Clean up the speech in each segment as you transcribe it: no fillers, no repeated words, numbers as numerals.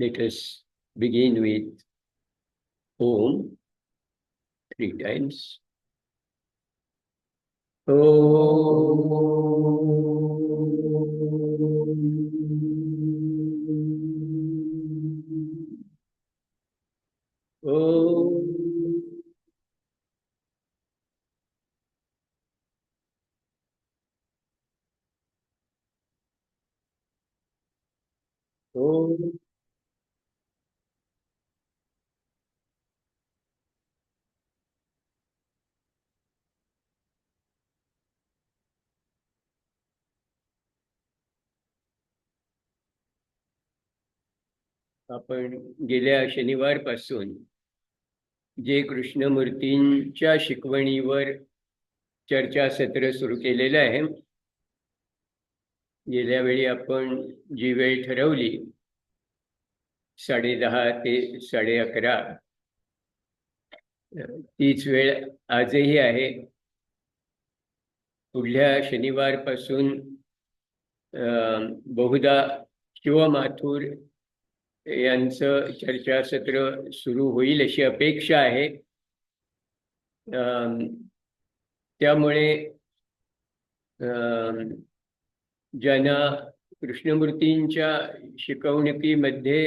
Let us begin with Om 3 times. आपण गेल्या शनिवारपासून जे कृष्णमूर्तींच्या शिकवणीवर चर्चासत्र सुरू केलेलं आहे. गेल्या वेळी आपण जी वेळ ठरवली 10:30 ते 11:30 तीच वेळ आजही आहे. पुढल्या शनिवारपासून बहुधा शिव माथुर यांचं चर्चासत्र सुरू होईल अशी अपेक्षा आहे. त्यामुळे ज्यांना कृष्णमूर्तींच्या शिकवणुकीमध्ये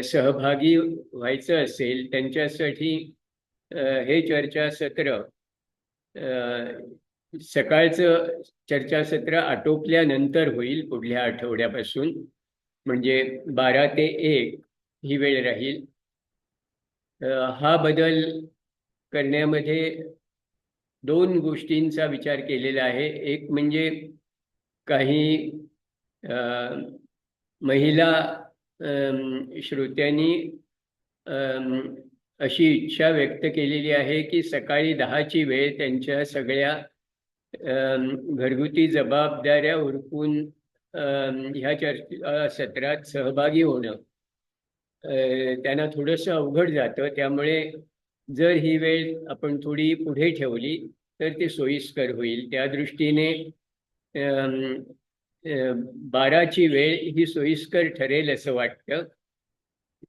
सहभागी व्हायचं असेल त्यांच्यासाठी हे चर्चासत्र सकाळचं चर्चासत्र आटोपल्यानंतर होईल पुढल्या आठवड्यापासून. म्हणजे 12 ते 1 ही वेळ राहील. हा बदल करण्यामध्ये 2 गोष्टींचा विचार केलेला आहे. एक म्हणजे काही महिला श्रोत्यांनी अशी इच्छा व्यक्त केलेली आहे की सकाळी 10ची वेळ त्यांच्या सगळ्या घरगुती जबाबदाऱ्या उरकून ह्या सत्रात सहभागी होणं त्यांना थोडंसं अवघड जातं. त्यामुळे जर ही वेळ आपण थोडी पुढे ठेवली तर ते सोयीस्कर होईल. त्या दृष्टीने 12ची वेळ ही सोयीस्कर ठरेल असं वाटतं.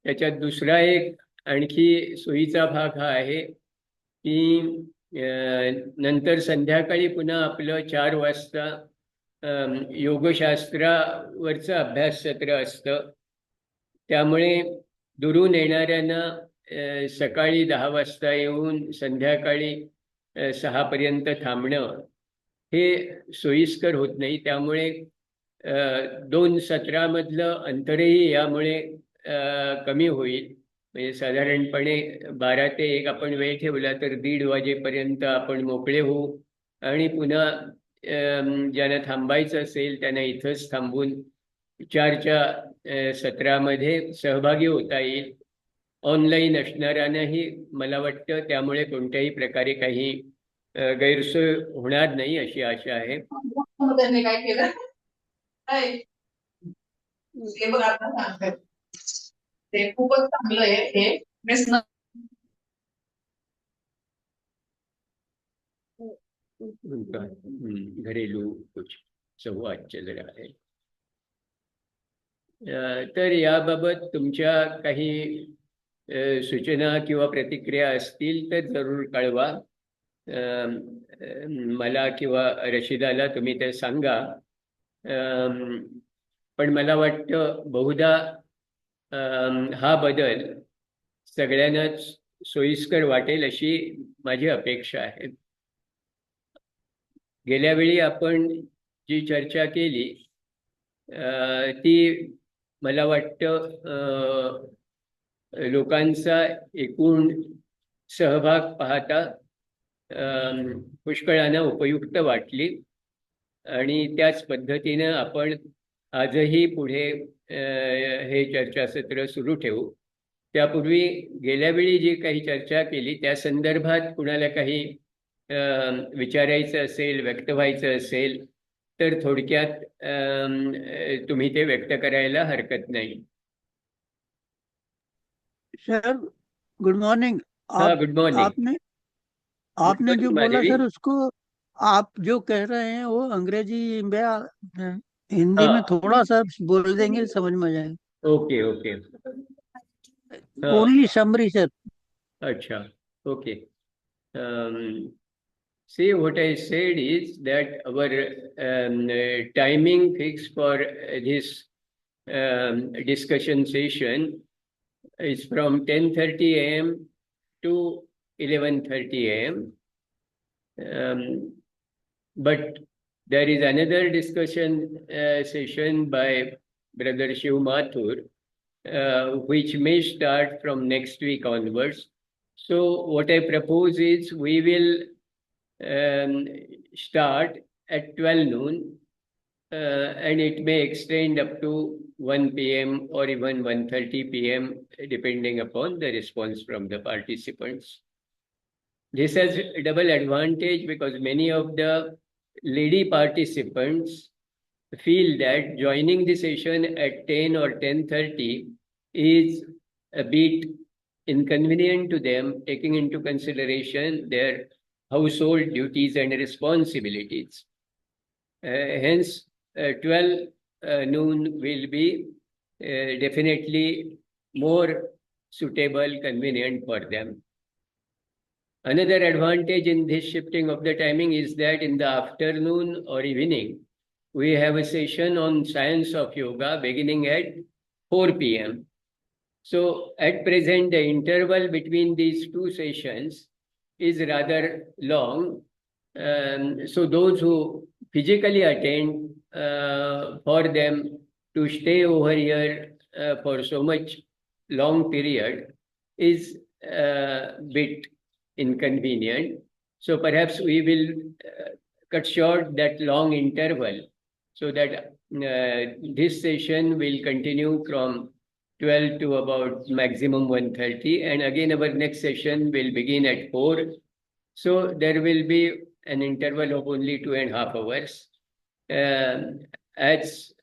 त्याच्यात दुसरा एक आणखी सोयीचा भाग हा आहे की नंतर संध्याकाळी पुन्हा आपलं 4 वाजता योगशास्त्रावरचं अभ्यास सत्र असतं. त्यामुळे दुरून येणाऱ्यांना सकाळी 10 वाजता येऊन संध्याकाळी 6 पर्यंत थांबणं हे सोयीस्कर होत नाही. त्यामुळे 2 सत्रामधलं अंतरही यामुळे कमी होईल. म्हणजे साधारणपणे 12 ते 1 आपण वेळ ठेवला तर 1:30 वाजेपर्यंत आपण मोकळे होऊ आणि पुन्हा ज्यांना थांबायचं असेल त्यांना इथंच थांबून 4च्या सत्रामध्ये सहभागी होता येईल. ऑनलाईन असणाऱ्यांनाही मला वाटतं त्यामुळे कोणत्याही प्रकारे काही गैरसोय होणार नाही अशी आशा आहे. त्यांनी काय केलं ते बघ आता सांगते ते खूपच चांगलं आहे हे प्रश्न. घरेलू कुछ संवाद चल रहा है. तर याबाबत तुमच्या काही सूचना किंवा प्रतिक्रिया असतील तर जरूर कळवा. मला किंवा रशिदाला तुम्ही ते सांगा. पण मला वाटतं बहुधा हा बदल सगळ्यांनाच सोयीस्कर वाटेल अशी माझी अपेक्षा आहे. गेल्या वेळी आपण जी चर्चा केली ती मला वाटतं लोकांचा एकूण सहभाग पाहता पुष्कळांना उपयुक्त वाटली आणि त्याच पद्धतीनं आपण आजही पुढे हे चर्चासत्र सुरू ठेवू. त्यापूर्वी गेल्या वेळी जी काही चर्चा केली त्या संदर्भात कुणाला काही विचारायचं असेल, व्यक्त व्हायचं असेल तर थोडक्यात तुम्ही ते व्यक्त करायला हरकत नाही. Sir good morning. Good morning. आपने जो बोला सर उसको आप जो कह रहे हैं वो अंग्रेजी में हिंदी में थोड़ा सा बोल देंगे समझ में आ जाएगा. Okay, okay. Only summary, sir. Acha, okay. See, what I said is that our timing fixed for this discussion session is from 10:30 a.m. to 11:30 a.m. But there is another discussion session by Brother Shiva Mathur, which may start from next week onwards. So what I propose is we will start at 12 noon, and it may extend up to 1 p.m. or even 1:30 p.m. depending upon the response from the participants. This has a double advantage because many of the lady participants feel that joining the session at 10 or 10:30 is a bit inconvenient to them, taking into consideration their household duties and responsibilities. Hence, 12 noon will be definitely more suitable, convenient for them. Another advantage in this shifting of the timing is that in the afternoon or evening, we have a session on science of yoga beginning at 4 p.m. So at present, the interval between these two sessions is rather long. So those who physically attend, for them to stay over here for so much long period is a bit inconvenient. So perhaps we will cut short that long interval so that this session will continue from 12 to about maximum 1:30, and again our next session will begin at 4. So there will be an interval of only 2.5 hours as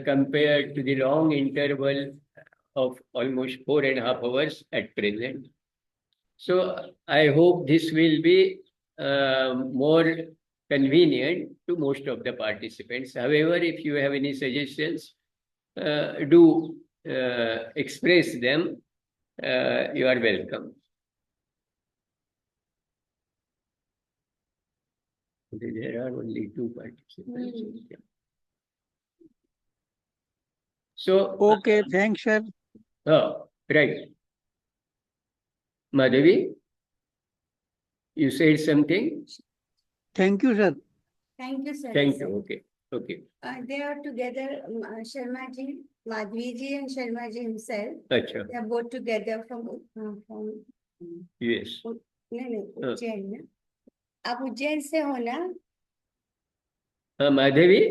compared to the long interval of almost 4.5 hours at present. So I hope this will be more convenient to most of the participants. However, if you have any suggestions, do express them. You are welcome. There are only 2 participants. So Okay, thanks, sir. oh, right. Madhavi, you said something? Thank you, sir. Thank you, sir. Thank you. Okay. Okay. They are together, Sharmaji, Madhviji and Sharmaji himself. Acha. They are both together from Yes. नहीं उज्जैन ना आप उज्जैन से हो ना Madhavi,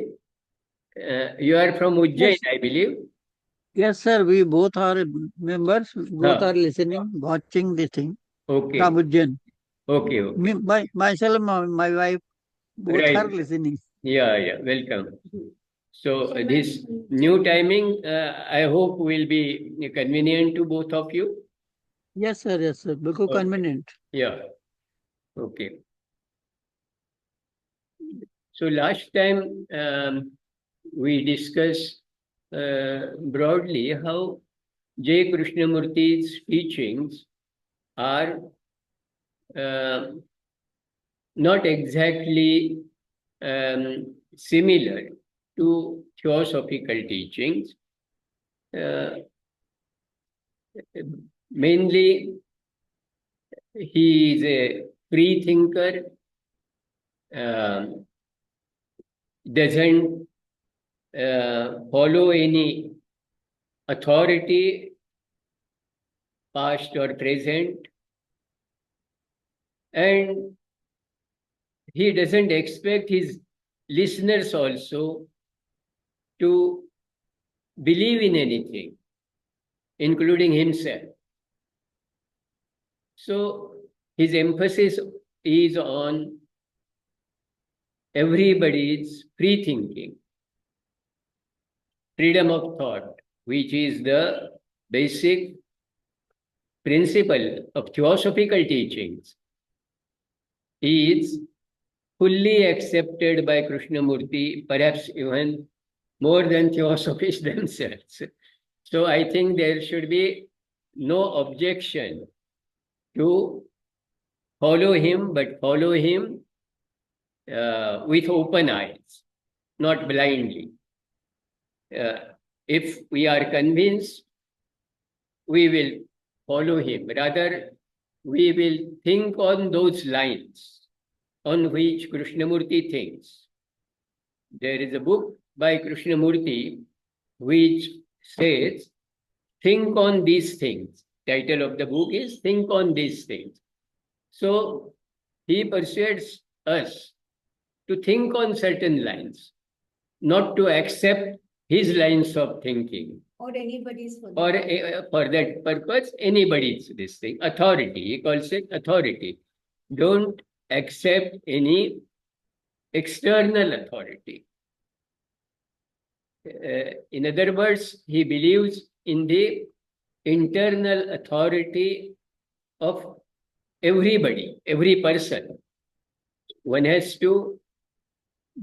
you are from Ujjain, Yes. I believe. Yes, sir. We both are members. Both are listening, watching this thing. Okay. From Ujjain. Okay. Okay. Myself, my wife, both Right. are listening. Yeah. Welcome. So this new timing, I hope will be convenient to both of you. Yes, sir. Yes, sir. Because Okay. convenient. Yeah. Okay. So last time we discussed broadly how J. Krishnamurti's teachings are not exactly similar to theosophical teachings. Mainly, he is a free thinker, doesn't follow any authority, past or present, and he doesn't expect his listeners also to believe in anything, including himself. So his emphasis is on everybody's free thinking, freedom of thought, which is the basic principle of theosophical teachings, is fully accepted by Krishnamurti, perhaps even more than theosophists themselves. So I think there should be no objection to follow him, but follow him with open eyes, not blindly. If we are convinced, we will follow him. Rather, we will think on those lines on which Krishnamurti thinks. There is a book by Krishnamurti which says, think on these things. Title of the book is Think on These Things. So he persuades us to think on certain lines, not to accept his lines of thinking. Or anybody's for Or that. for that purpose, anybody's this thing. Authority, he calls it authority. Don't accept any external authority. In other words, he believes in the internal authority of everybody, every person. One has to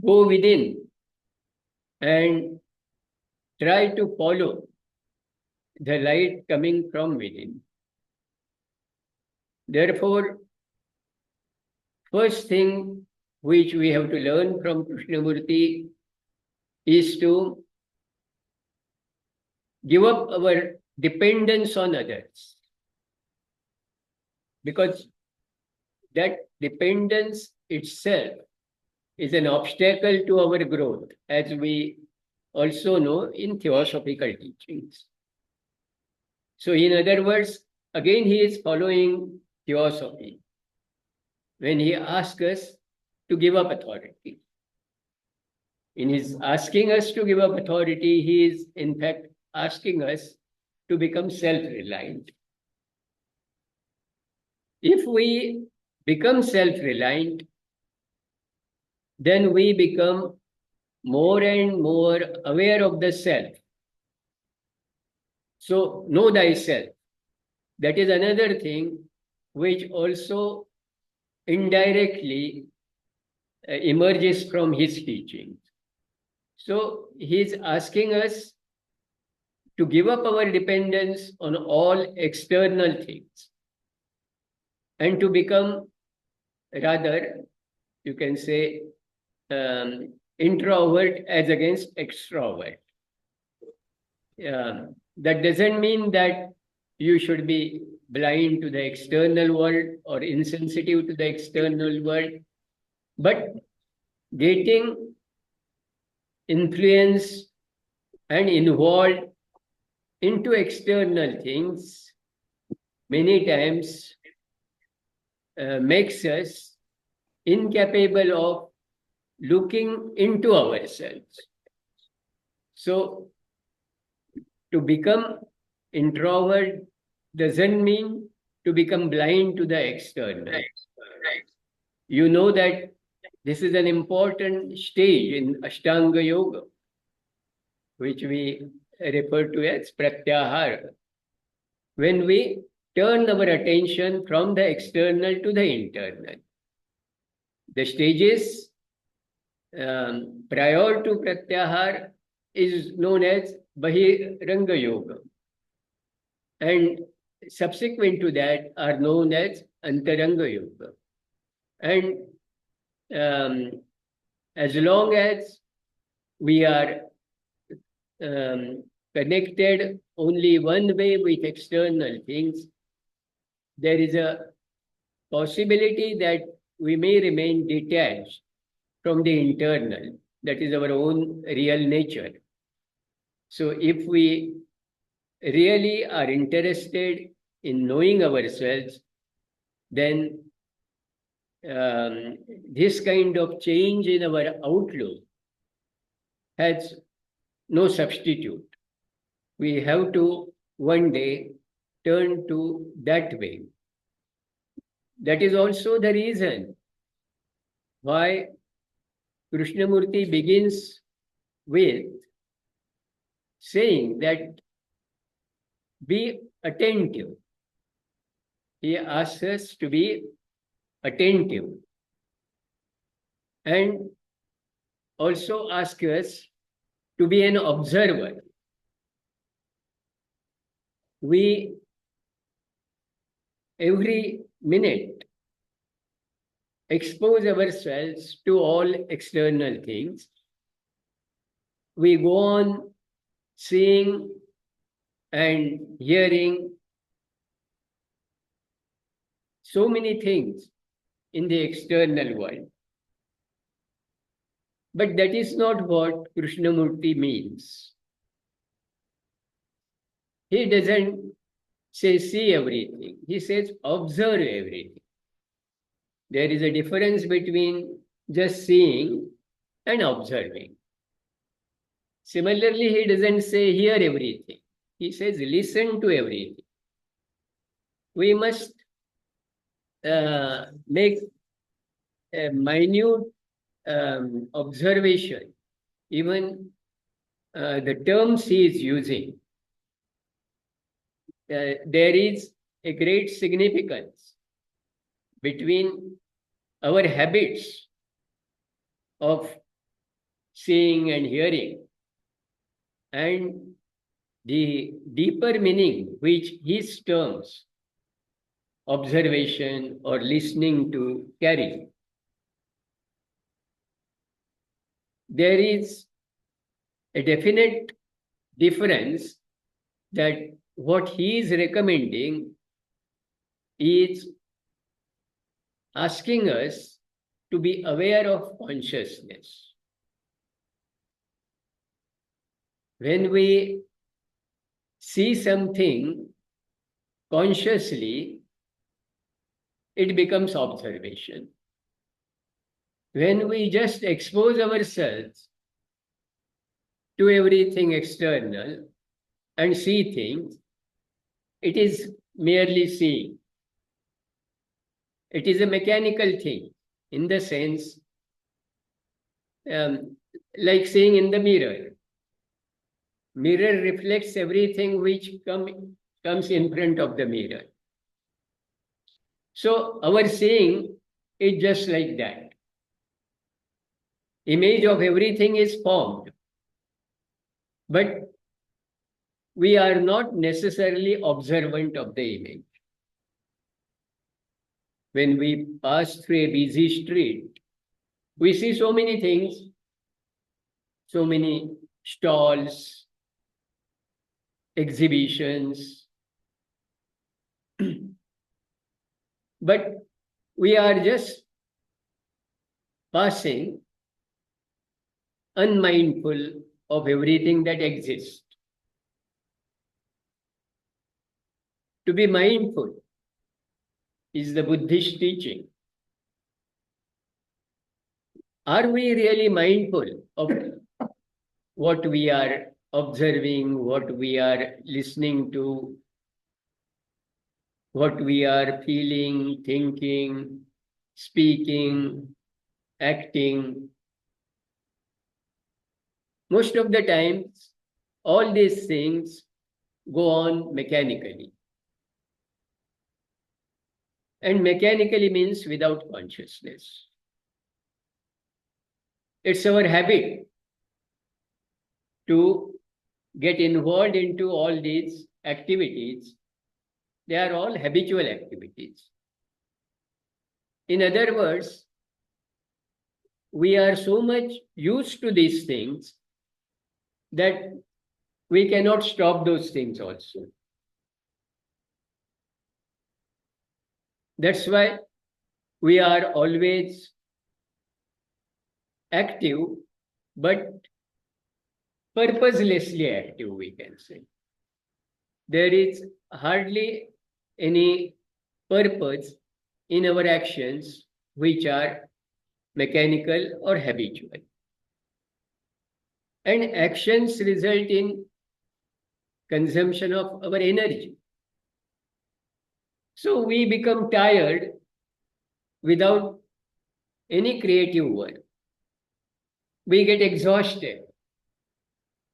go within and try to follow the light coming from within. Therefore, first thing which we have to learn from Krishnamurti is to give up our dependence on others. Because that dependence itself is an obstacle to our growth, as we also know in theosophical teachings. So in other words, again he is following theosophy when he asks us to give up authority. In his asking us to give up authority, he is in fact asking us to become self-reliant. If we become self-reliant, then we become more and more aware of the self. So, know thyself. That is another thing which also indirectly emerges from his teachings. So, he is asking us to give up our dependence on all external things and to become, rather, you can say, introvert as against extrovert. That doesn't mean that you should be blind to the external world or insensitive to the external world, but getting influenced and involved into external things many times makes us incapable of looking into ourselves. So, to become introvert doesn't mean to become blind to the external. You know that this is an important stage in Ashtanga Yoga, which we refer to as pratyahara, when we turn our attention from the external to the internal. The stages prior to pratyahara is known as Bahiranga Yoga, and subsequent to that are known as Antaranga Yoga. And as long as we are connected only one way with external things, there is a possibility that we may remain detached from the internal, that is our own real nature. So if we really are interested in knowing ourselves, then this kind of change in our outlook has no substitute. We have to one day turn to that way. That is also the reason why Krishnamurti begins with saying that be attentive. He asks us to be attentive and also asks us to be an observer. we every minute expose ourselves to all external things. We go on seeing and hearing so many things in the external world. But that is not what Krishnamurti means. He doesn't say see everything. He says observe everything. There is a difference between just seeing and observing. Similarly, he doesn't say hear everything. He says listen to everything. We must make a minute observation, even the terms he is using. There is a great significance between our habits of seeing and hearing and the deeper meaning which his terms, observation or listening to, carry. There is a definite difference that what he is recommending is asking us to be aware of consciousness. When we see something consciously, it becomes observation. When we just expose ourselves to everything external and see things, it is merely seeing. It is a mechanical thing in the sense like seeing in the mirror. Mirror reflects everything which comes in front of the mirror. So our seeing is just like that. Image of everything is formed, but we are not necessarily observant of the image. When we pass through a busy street, we see so many things, so many stalls, exhibitions, but we are just passing, unmindful of everything that exists. To be mindful is the Buddhist teaching. Are we really mindful of what we are observing, what we are listening to, what we are feeling, thinking, speaking, acting? Most of the times, all these things go on mechanically. And mechanically means without consciousness. It's our habit to get involved into all these activities. They are all habitual activities. In other words, we are so much used to these things that we cannot stop those things also. That's why we are always active, but purposelessly active, we can say. There is hardly any purpose in our actions which are mechanical or habitual. And actions result in consumption of our energy. So we become tired without any creative work. We get exhausted.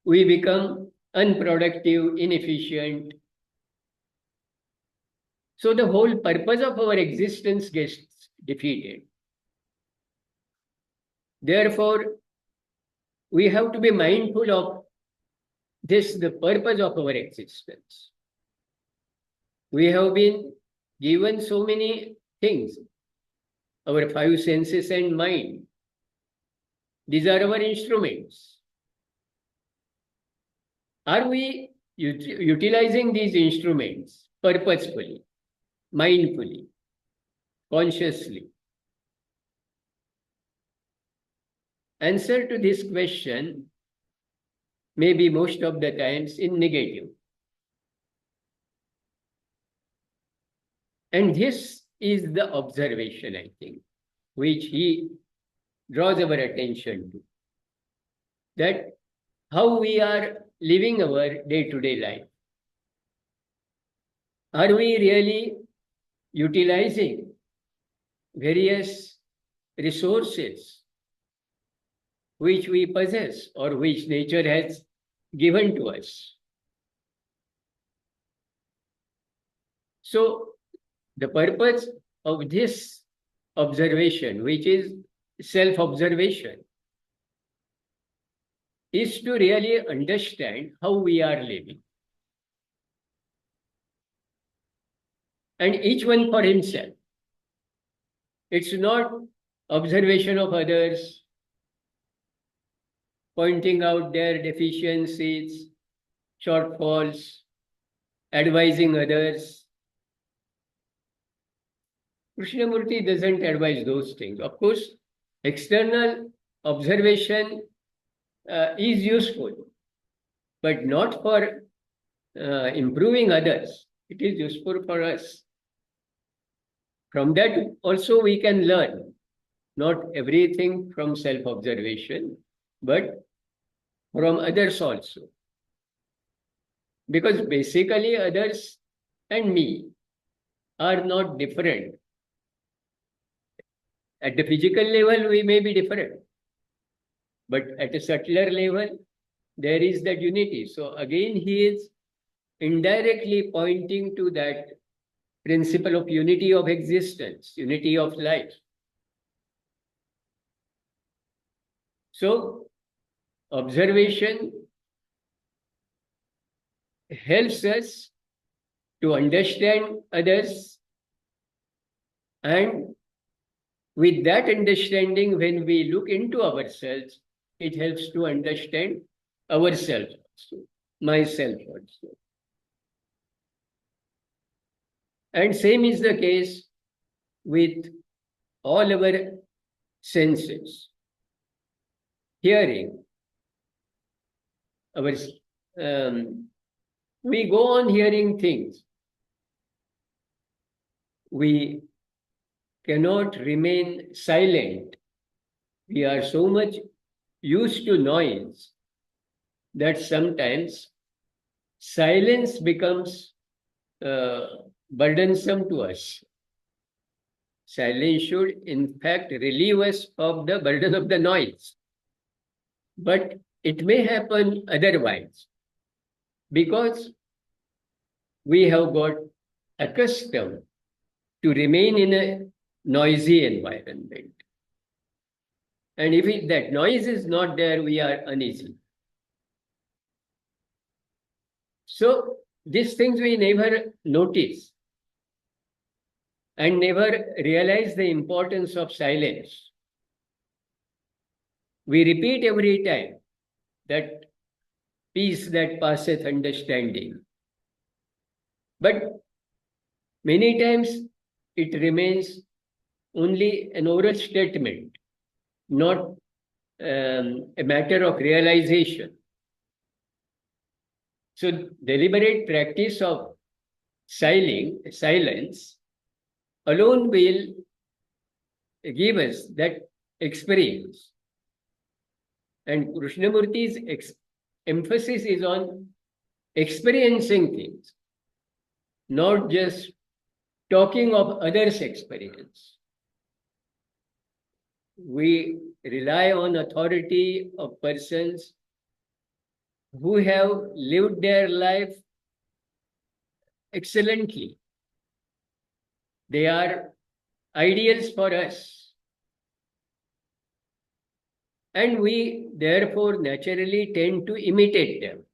We become unproductive, inefficient. So the whole purpose of our existence gets defeated. Therefore, we have to be mindful of this, the purpose of our existence. We have been given so many things, our five senses and mind. These are our instruments. Are we utilizing these instruments purposefully, mindfully, consciously? Answer to this question may be most of the times in negative. And this is the observation, I think, which he draws our attention to. That how we are living our day-to-day life. Are we really utilizing various resources which we possess or which nature has given to us? So, the purpose of this observation, which is self-observation, is to really understand how we are living. And each one for himself. It's not observation of others, pointing out their deficiencies, shortfalls, advising others. Krishnamurti doesn't advise those things. Of course, external observation is useful, but not for improving others. It is useful for us. From that also we can learn, not everything from self-observation, but from others also. Because basically others and me are not different. At the physical level, we may be different. But at a subtler level, there is that unity. So again, he is indirectly pointing to that principle of unity of existence, unity of life. So observation helps us to understand others, and with that understanding, when we look into ourselves, it helps to understand ourselves also, myself also. And same is the case with all our senses. Hearing, our we go on hearing things. We cannot remain silent. We are so much used to noise that sometimes silence becomes burdensome to us. Silence should, in fact, relieve us of the burden of the noise. But it may happen otherwise, because we have got accustomed to remain in a noisy environment. And if that noise is not there, we are uneasy. So these things we never notice and never realize the importance of silence. We repeat every time that peace that passeth understanding. But many times it remains only an oral statement, not a matter of realization. So deliberate practice of silence alone will give us that experience. And Krishnamurti's emphasis is on experiencing things, not just talking of others' experience. We rely on authority of persons who have lived their life excellently. They are ideals for us. And we therefore naturally tend to imitate them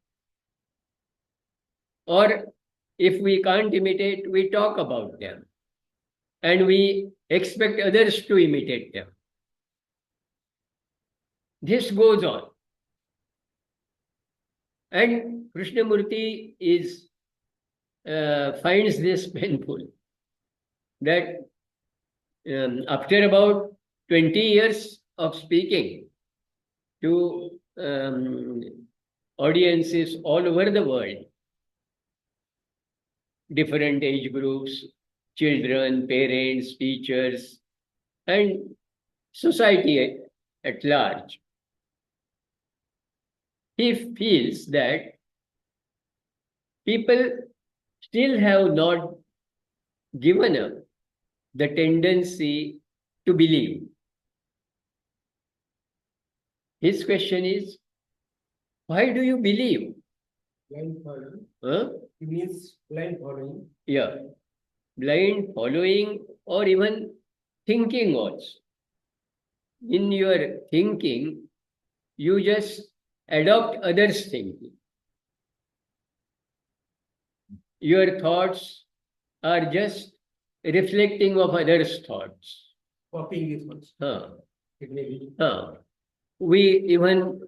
or if we can't imitate, we talk about them. And we expect others to imitate them. This goes on. And Krishnamurti finds this painful, that after about 20 years of speaking to audiences all over the world, different age groups, children, parents, teachers, and society at large, he feels that people still have not given up the tendency to believe. His question is, why do you believe? Blind following. Huh? It means blind following. Yeah, blind following or even thinking also. In your thinking, you just adopt others' thinking. Your thoughts are just reflecting of others' thoughts. Copying is also. Huh. It may be. We even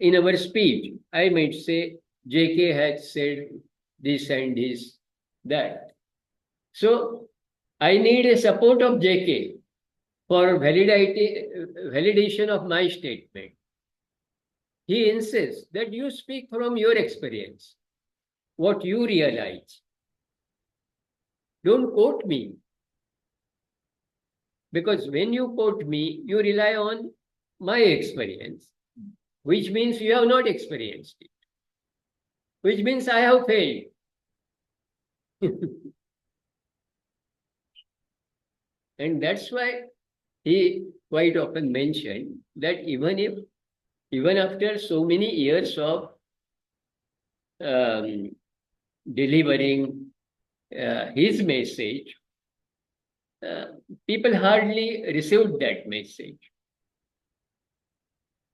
in our speech, I might say, JK has said this and this, that. So I need a support of JK for validation of my statement. He insists that you speak from your experience, what you realize. Don't quote me. Because when you quote me, you rely on my experience, which means you have not experienced it, which means I have failed. And that's why he quite often mentioned that even after so many years of delivering his message, people hardly received that message.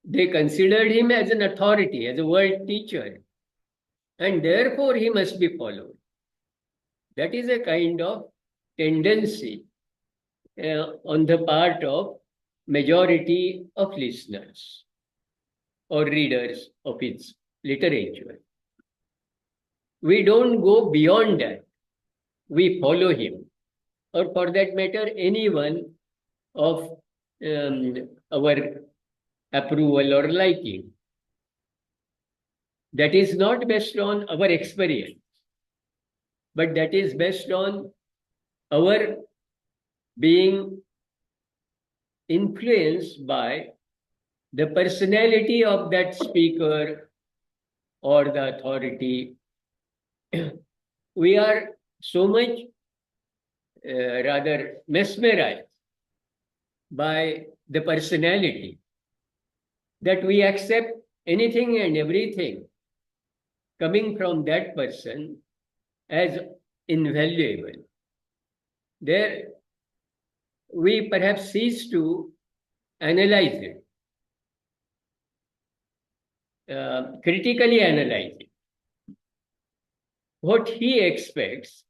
They considered him as an authority, as a world teacher, and therefore he must be followed. That is a kind of tendency on the part of majority of listeners or readers of his literature. We don't go beyond that. We follow him, or for that matter, anyone of our approval or liking. That is not based on our experience, but that is based on our being influenced by the personality of that speaker or the authority. We are so much rather mesmerized by the personality that we accept anything and everything coming from that person as invaluable. There we perhaps cease to analyze it, critically analyze it. What he expects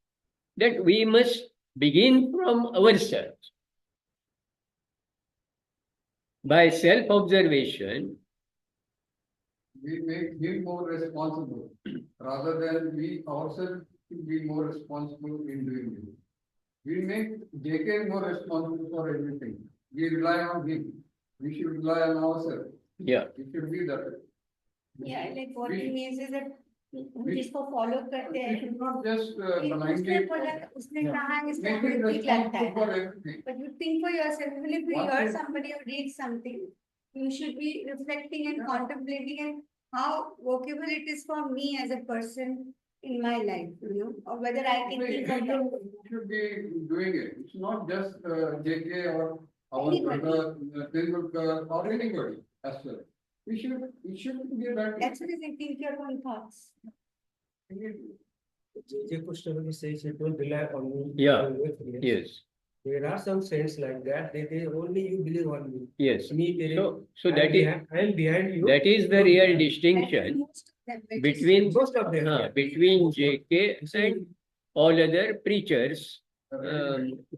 that we must begin from ourselves. By self-observation, we make him more responsible rather than we ourselves be more responsible in doing it. We make JK more responsible for everything. We rely on him. We should rely on ourselves. Yeah. It should be that way. Yeah, like what he means is that जिसको follow करते We हैं should not just उसने blindly बोला उसने कहा इसको make him ठीक लगता responsible for है everything. but you think for yourself, even if you What hear is- somebody or read something, you should be reflecting and contemplating and how workable it is for me as a person in my life, or whether I can think of them. We should be doing it. It's not just JK or our Anybody. brother Tendulkar or anybody as well. It shouldn't be that. That's what I think your own thoughts. J. Krishnamurti says you don't rely on me. Yeah. on your experience. yes, There are some saints like that. They only you believe on me. yes. Me, So that is I am behind you. that is the real That's distinction most of them, which is- between Most of them. between JK and all other preachers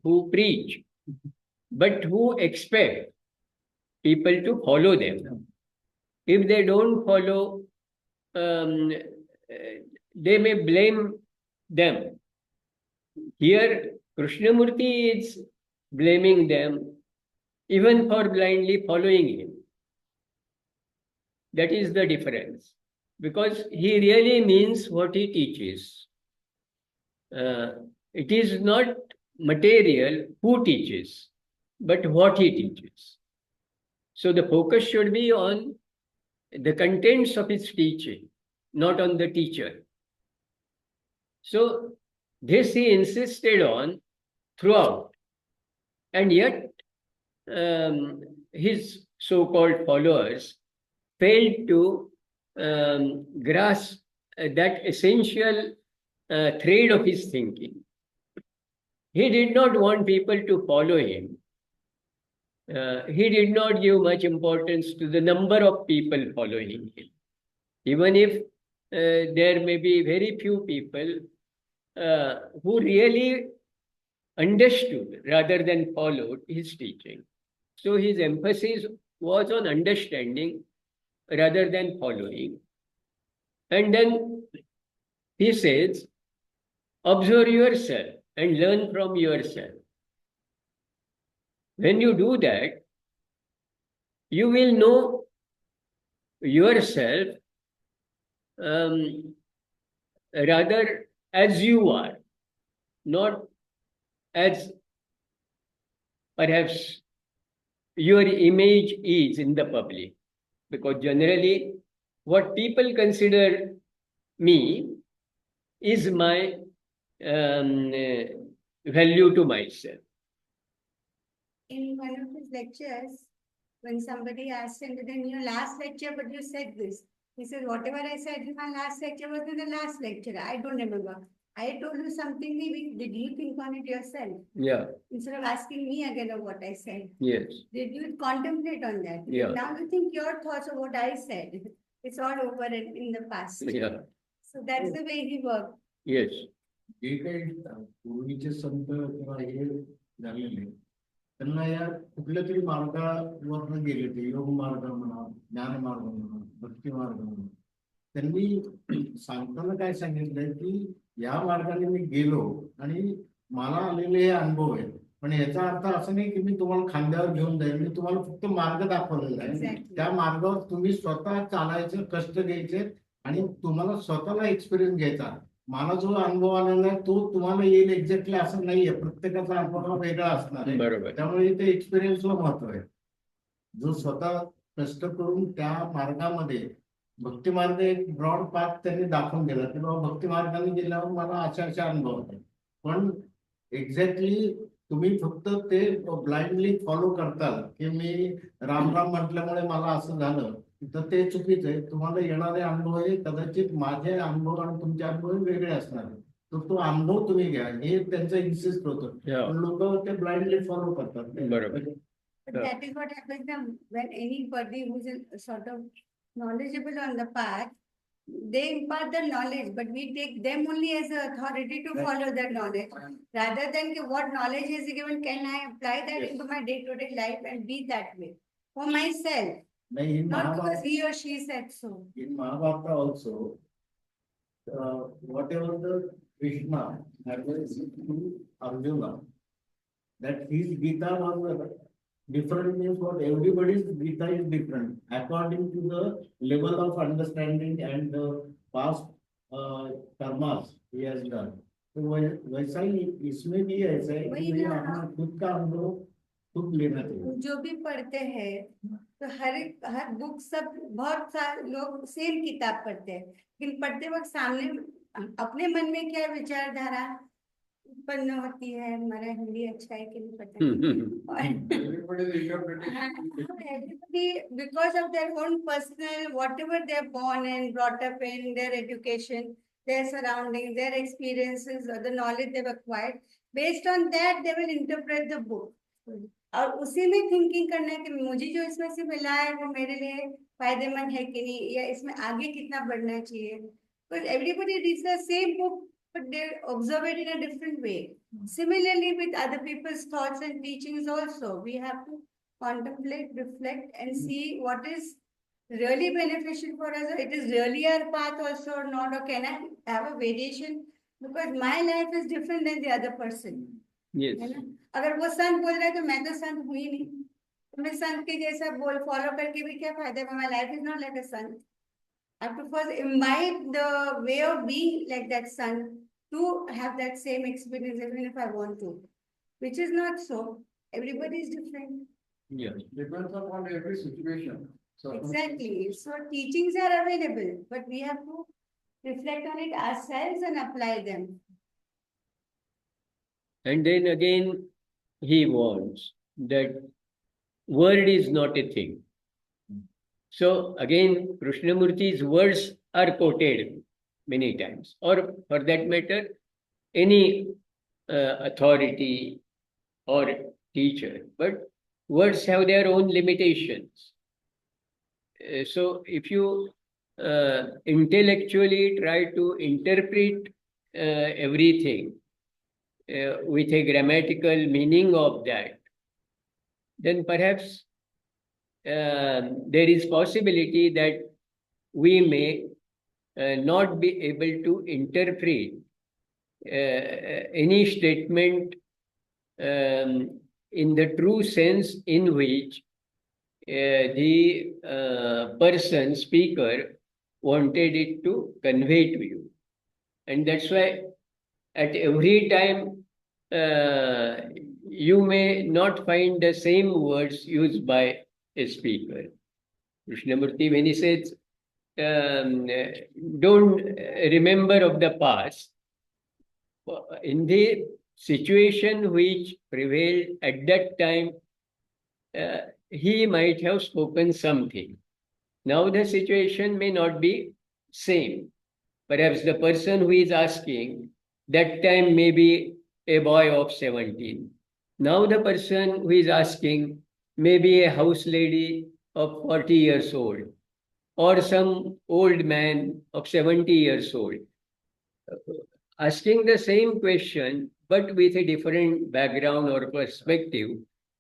who preach, but who expect people to follow them. If they don't follow, they may blame them. Here, Krishnamurti is blaming them even for blindly following him. That is the difference. Because he really means what he teaches. It is not material who teaches, but what he teaches. So the focus should be on the contents of his teaching, not on the teacher. So this he insisted on throughout. And yet his so-called followers failed to grasp that essential thread of his thinking. He did not want people to follow him. He did not give much importance to the number of people following him. Even if there may be very few people who really understood rather than followed his teaching. So his emphasis was on understanding rather than following. And then he says, observe yourself and learn from yourself. When you do that, you will know yourself rather as you are, not as perhaps your image is in the public. Because generally, what people consider me is my value to myself. In one of his lectures, when somebody asked him, in your last lecture, but you said this. He said, whatever I said in my last lecture was in the last lecture. I don't remember. I told you something, maybe did you think on it yourself? Yeah. Instead of asking me again of what I said. Yes. Did you contemplate on that? Yeah. Now you think your thoughts of what I said. It's all over in the past. Yeah. So that's the way he worked. Yes. जे काही पूर्वीचे संत किंवा हे झालेले त्यांना या कुठल्या तरी मार्गावर गेले ते योग मार्ग म्हणा, ज्ञान मार्ग म्हणा, भक्ती मार्ग म्हणा, त्यांनी सांगताना काय सांगितलंय की या मार्गाने मी गेलो आणि मला आलेले हे अनुभव आहे. पण याचा अर्थ असं नाही की मी तुम्हाला खांद्यावर घेऊन जाईल, मी तुम्हाला फक्त मार्ग दाखवलेला आहे. त्या मार्गावर तुम्ही स्वतः चालायचं, कष्ट घ्यायचे आणि तुम्हाला स्वतःला एक्सपिरियन्स घ्यायचा. मला जो अनुभव आलेला आहे तो तुम्हाला येईल एक्झॅक्टली असं नाहीये, प्रत्येकाचा अनुभव वेगळा असणार आहे. बरोबर. त्यामुळे इथे एक्सपिरियन्सला महत्व आहे. जो स्वतः कष्ट करून त्या मार्गामध्ये भक्ती मार्ग एक ब्रॉड पाथ त्यांनी दाखवून दिला की बाबा भक्ती मार्गाने गेल्यावर मला अशा अनुभव होते. पण एक्झॅक्टली तुम्ही फक्त ते ब्लाइंडली फॉलो करताल की मी राम राम म्हटल्यामुळे मला असं झालं, तर ते चुकीचं आहे. तुम्हाला येणारे अनुभव हे कदाचित माझे अनुभव आणि तुमचे अनुभव वेगळे असणार आहे. तर तो अनुभव तुम्ही घ्या, हे त्यांचं इन्सिस्ट होतं. पण लोक ते ब्लाइंडली फॉलो करतात. बरोबर. But that is what happens now when anybody who's sort of knowledgeable on the path, they impart the knowledge, but we take them only as an authority to follow that knowledge. Rather than what knowledge is given, can I apply that into my day-to-day life and be that way for myself? Not because he or she said so. In Mahabharata also, whatever the Krishna advised to Arjuna, that his Gita was different means what everybody's Gita is different according to the level of understanding and the past karmas he has done. तो वैसा ही इसमें भी ऐसा है कि मैं अपना खुद का अनुभव खुद लेना चाहिए. जो भी पढ़ते हैं तो हर बुक सब बहुत सारे लोग सेम किताब पढ़ते हैं, लेकिन पढ़ते वक्त सामने अपने मन में क्या विचारधारा उत्पन्न होती है. हमारा हिंदी अच्छा है कि नहीं पता नहीं. Everybody, because of their own personal, whatever they are born and brought up in, their education, their surroundings, their experiences, or the knowledge they've acquired, based on that they will interpret the book. और उसी में thinking करना है कि मुझे जो इसमें से मिला है वो मेरे लिए फायदेमंद है कि नहीं, या इसमें आगे कितना बढ़ना चाहिए. Because everybody reads the same book but they observe it in a different way. Similarly, with other people's thoughts and teachings also, we have to contemplate, reflect, and see what is really beneficial for us. It is really our path also or not, or can I have a variation? Because my life is different than the other person. Yes. है ना? अगर वो संत बोल रहा है तो मैं तो संत हुई नहीं, तो मैं संत के जैसा बोल फॉलो करके भी क्या फायदा? My life is not like a sant. I have to first imbibe the way of being like that sant to have that same experience even if I want to, which is not so. Everybody is different. Yeah. Depends upon every situation. So Exactly. So teachings are available, but we have to reflect on it ourselves and apply them. And then again, he warns that word is not a thing. So again, Krishnamurti's words are quoted many times, or for that matter, any authority or teacher. But words have their own limitations. So if you intellectually try to interpret everything with a grammatical meaning of that, then perhaps there is possibility that we may not be able to interpret any statement in the true sense in which the person, speaker, wanted it to convey to you. And that's why at every time you may not find the same words used by a speaker. Krishnamurti, when he says, don't remember of the past, in the situation which prevailed at that time, he might have spoken something. Now the situation may not be same. Perhaps the person who is asking that time may be a boy of 17. Now the person who is asking may be a house lady of 40 years old or some old man of 70 years old. Asking the same question but with a different background or perspective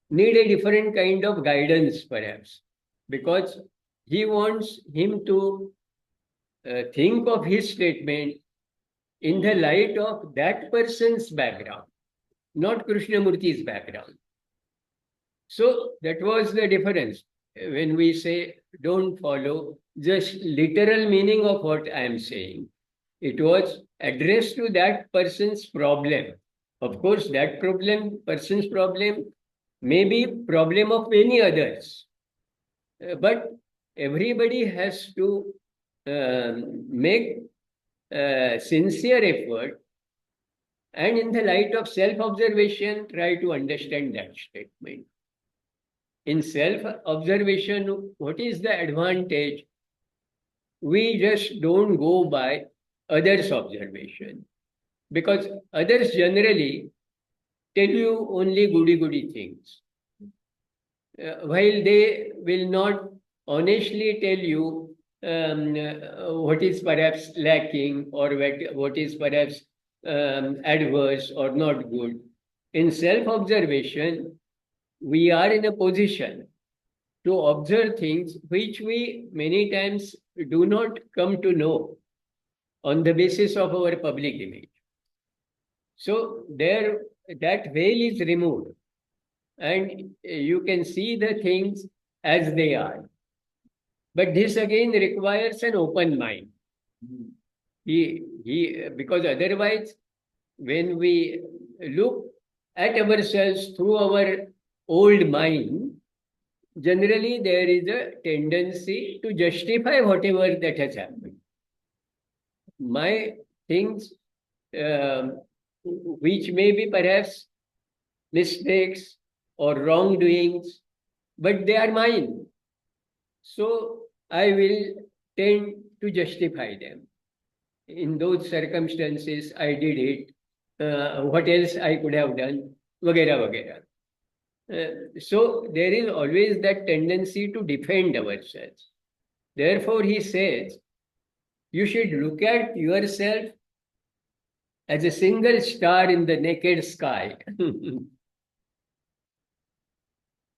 need a different kind of guidance perhaps, because he wants him to think of his statement in the light of that person's background, not Krishnamurti's background. So that was the difference when we say don't follow just literal meaning of what I am saying. It was addressed to that person's problem. Of course, that person's problem may be problem of many others. But everybody has to make sincere effort and in the light of self-observation, try to understand that statement. In self-observation, what is the advantage? We just don't go by others' observation, because others generally tell you only goody things, while they will not honestly tell you what is perhaps lacking or what is perhaps adverse or not good. In self-observation, we are in a position to observe things which we many times do not come to know on the basis of our public image. So there, that veil is removed and you can see the things as they are. But this again requires an open mind. Because otherwise, when we look at ourselves through our old mind, generally there is a tendency to justify whatever that has happened. My things, which may be perhaps mistakes or wrongdoings, but they are mine. So I will tend to justify them. In those circumstances, I did it. What else I could have done? Vagera, vagera. So there is always that tendency to defend ourselves. Therefore, he says, you should look at yourself as a single star in the naked sky.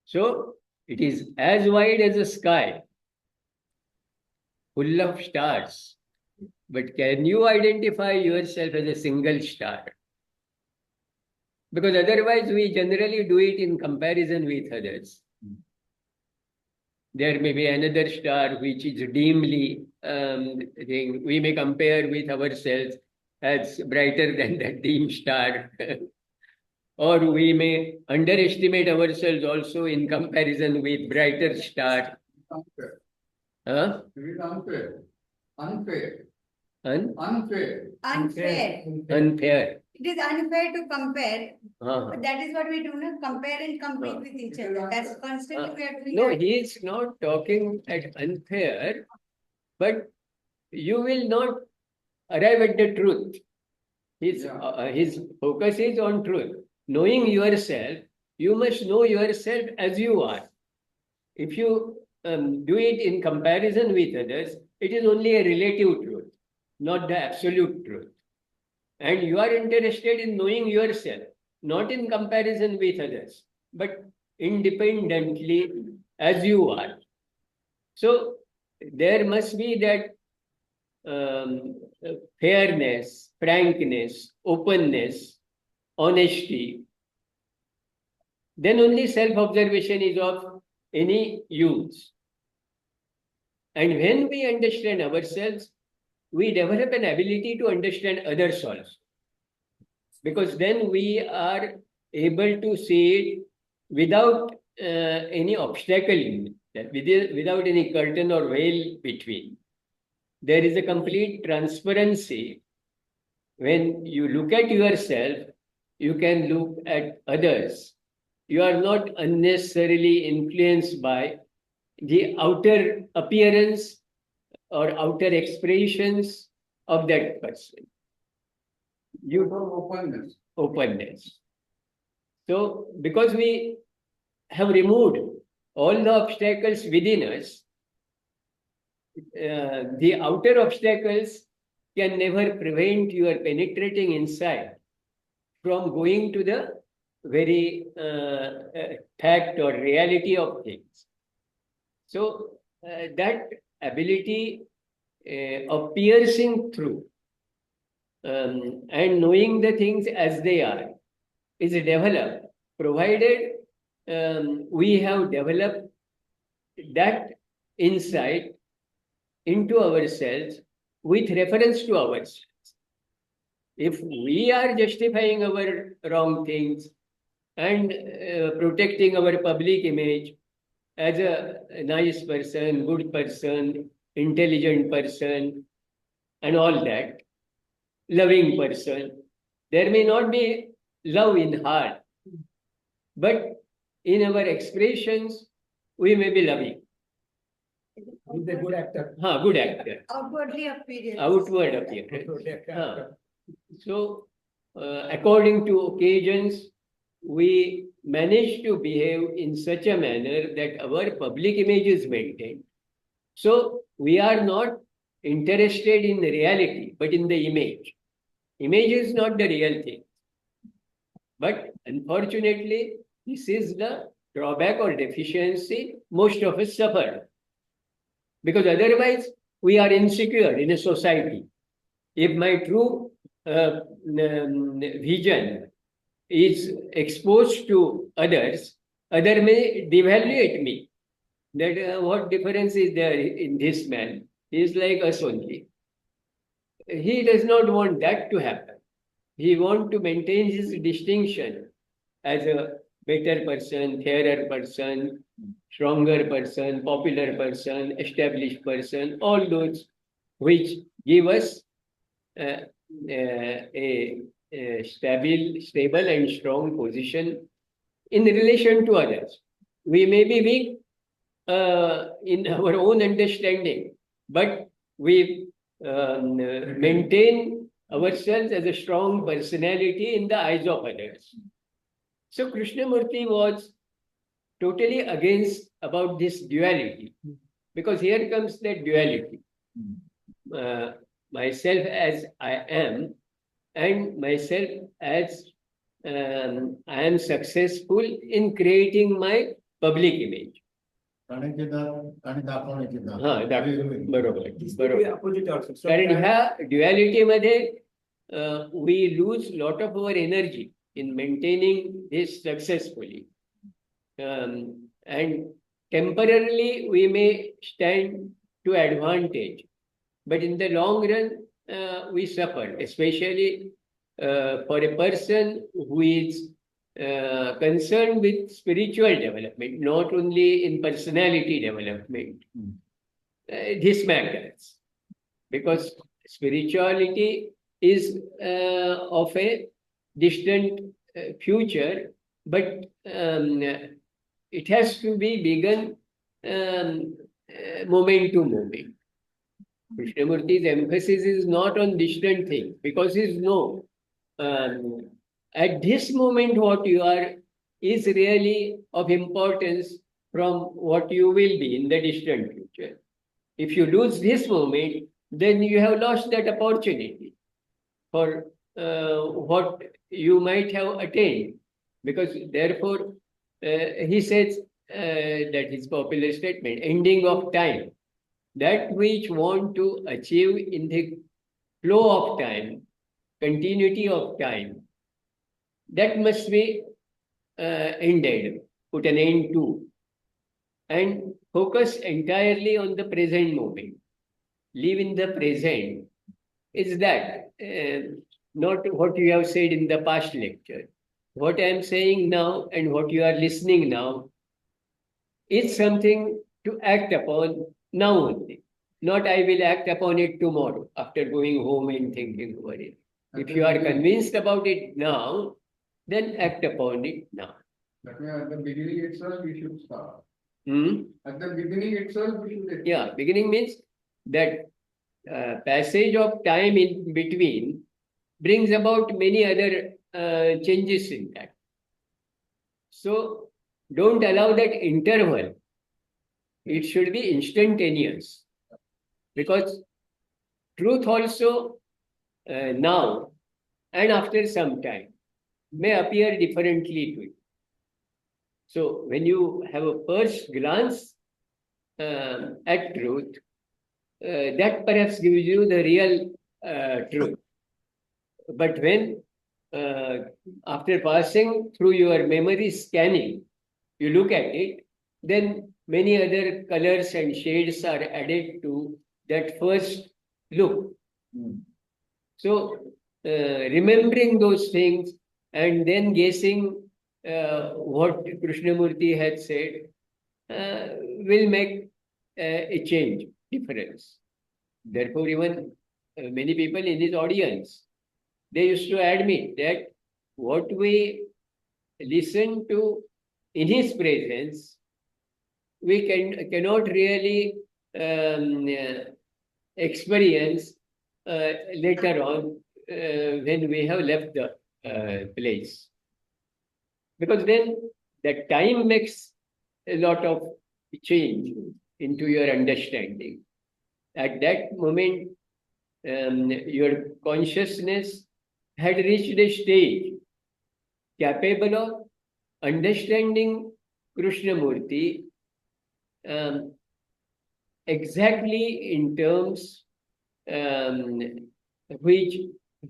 So it is as wide as the sky, full of stars. But can you identify yourself as a single star? Because otherwise we generally do it in comparison with others. There may be another star which is dimly, we may compare with ourselves as brighter than that dim star. Or we may underestimate ourselves also in comparison with brighter star. Unfair. Huh? It is unfair. Unfair. Unfair. Unfair. It is unfair to compare. Uh-huh. But that is what we do, no? Compare and compete with each other. That's constantly we are doing. No, that. he is not talking at unfair, but you will not arrive at the truth. His focus is on truth. Knowing yourself, you must know yourself as you are. If you do it in comparison with others, it is only a relative truth, not the absolute truth. And you are interested in knowing yourself, not in comparison with others, but independently as you are. So there must be that fairness, frankness, openness, honesty. Then only self-observation is of any use. And when we understand ourselves, we develop an ability to understand others also. Because then we are able to see it without any obstacle in it, without any curtain or veil between. There is a complete transparency. When you look at yourself, you can look at others. You are not unnecessarily influenced by the outer appearance or outer expressions of that person. You have Openness. So, because we have removed all the obstacles within us, the outer obstacles can never prevent your penetrating inside from going to the very fact or reality of things. So that ability of piercing through and knowing the things as they are is developed, provided we have developed that insight into ourselves with reference to ourselves. If we are justifying our wrong things and protecting our public image as a nice person, good person, intelligent person, and all that, loving person, there may not be love in heart, but in our expressions, we may be loving. He's a good actor. Good actor. Outwardly appearance. Outward appearance. So, according to occasions, we manage to behave in such a manner that our public image is maintained. So, we are not interested in reality, but in the image. Image is not the real thing. But unfortunately, this is the drawback or deficiency most of us suffer. Because otherwise, we are insecure in a society. If my true vision is exposed to others, others may devaluate me. That what difference is there in this man? He is like us only. He does not want that to happen. He wants to maintain his distinction as a better person, fairer person, stronger person, popular person, established person, all those which give us a stable and strong position in relation to others. We may be weak in our own understanding, but we maintain ourselves as a strong personality in the eyes of others. So Krishnamurti was totally against about this duality, because here comes that duality. Myself as I am and myself as I am successful in creating my public image. खाण्याचे दात आणि दाखवण्याचे दात हा वेगवेगळे. बरोबर This could be बरोबर. opposite also. कारण Sometimes ह्या ड्युअलिटीमध्ये we lose lot of our energy in maintaining this successfully. And temporarily we may stand to advantage, but in the long run we suffer, especially for a person who is concerned with spiritual development, not only in personality development. This matters because spirituality is of a distant future, but it has to be begun moment to moment. Krishnamurti's emphasis is not on distant things because he knows at this moment what you are is really of importance from what you will be in the distant future. If you lose this moment, then you have lost that opportunity for what you might have attained. Because therefore, he says that his popular statement, ending of time, that which want to achieve in the flow of time, continuity of time, that must be ended, put an end to, and focus entirely on the present moment. Live in the present is that, not what you have said in the past lecture. What I am saying now and what you are listening now is something to act upon now only. Not I will act upon it tomorrow after going home and thinking over it. If you are convinced about it now, then act upon it now. That way, at the beginning itself, we should start. Hmm? At the beginning itself, we should. Yeah, beginning means that passage of time in between brings about many other changes in that. So don't allow that interval. It should be instantaneous. Because truth also now and after some time may appear differently to you. So when you have a first glance at truth, that perhaps gives you the real truth. But when after passing through your memory scanning, you look at it, then many other colors and shades are added to that first look. So remembering those things and then guessing what Krishnamurti had said will make a change, difference. Therefore, even many people in his audience, they used to admit that what we listen to in his presence, we cannot really experience later on when we have left the place. Because then the time makes a lot of change into your understanding. At that moment, your consciousness had reached a stage capable of understanding Krishnamurti exactly in terms which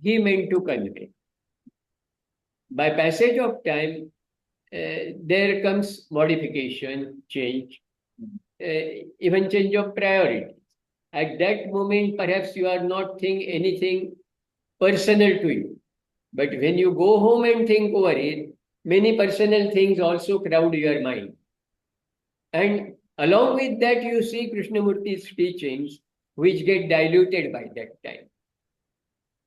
he meant to convey. By passage of time, there comes modification, change, even change of priority. At that moment, perhaps you are not thinking anything personal to you. But when you go home and think over it, many personal things also crowd your mind. And along with that, you see Krishnamurti's teachings, which get diluted by that time.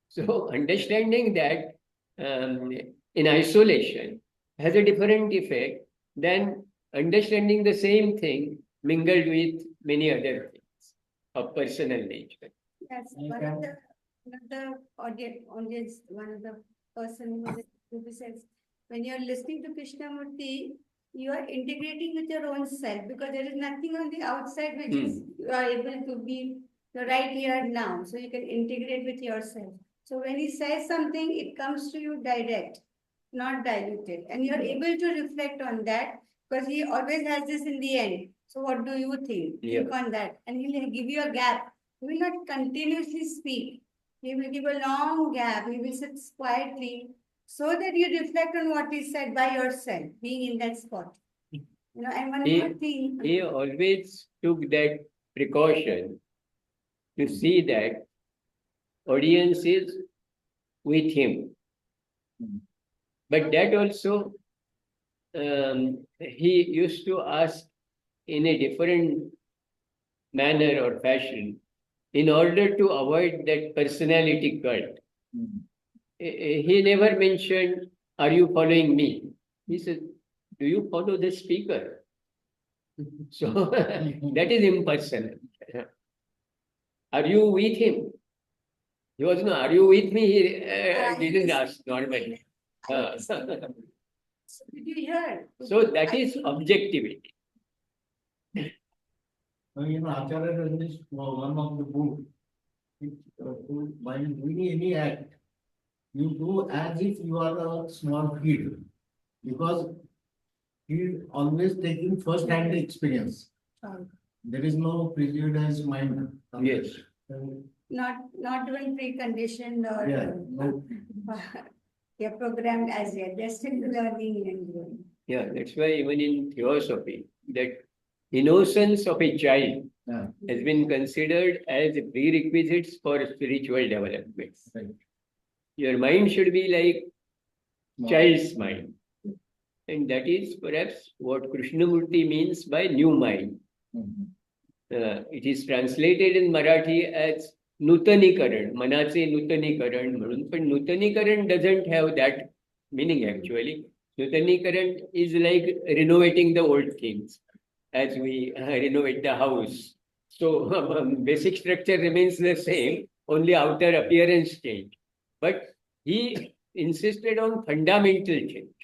So understanding that in isolation has a different effect than understanding the same thing mingled with many other things of personal nature. Yes, one of the audience, one of the person who says, when you're listening to Krishnamurti, you are integrating with your own self because there is nothing on the outside which is you are able to be right here now. So you can integrate with yourself. So when he says something, it comes to you direct, not diluted. And you're able to reflect on that because he always has this in the end. So what do you think? Yeah. Think on that. And he'll give you a gap. He will not continuously speak. He will give a long gap. He will sit quietly so that you reflect on what he said by yourself, being in that spot. And one more thing. He always took that precaution to see that audience is with him. But that also, he used to ask in a different manner or fashion in order to avoid that personality cult. He never mentioned, "Are you following me?" He said, "Do you follow the speaker?" So that is impersonal. Are you with him? He was no, "Are you with me?" He didn't ask normally. So did you hear? So that is objectivity. Acharya Ranjit, one of the book, while doing any act, you do as if you are a small kid, because he always taking first hand experience. There is no prejudice mind. Yes. Not even preconditioned or Yeah, no. they're programmed as yet. They're still learning and growing. Yeah, that's why even in theosophy, that innocence of a child Yeah. has been considered as prerequisites for spiritual development. Right. Your mind should be like child's mind. And that is perhaps what Krishnamurti means by new mind. It is translated in Marathi as Nutanikaran, Manache Nutanikaran. But Nutanikaran doesn't have that meaning actually. Nutanikaran is like renovating the old things as we renovate the house. So basic structure remains the same, only outer appearance change. But he insisted on fundamental change.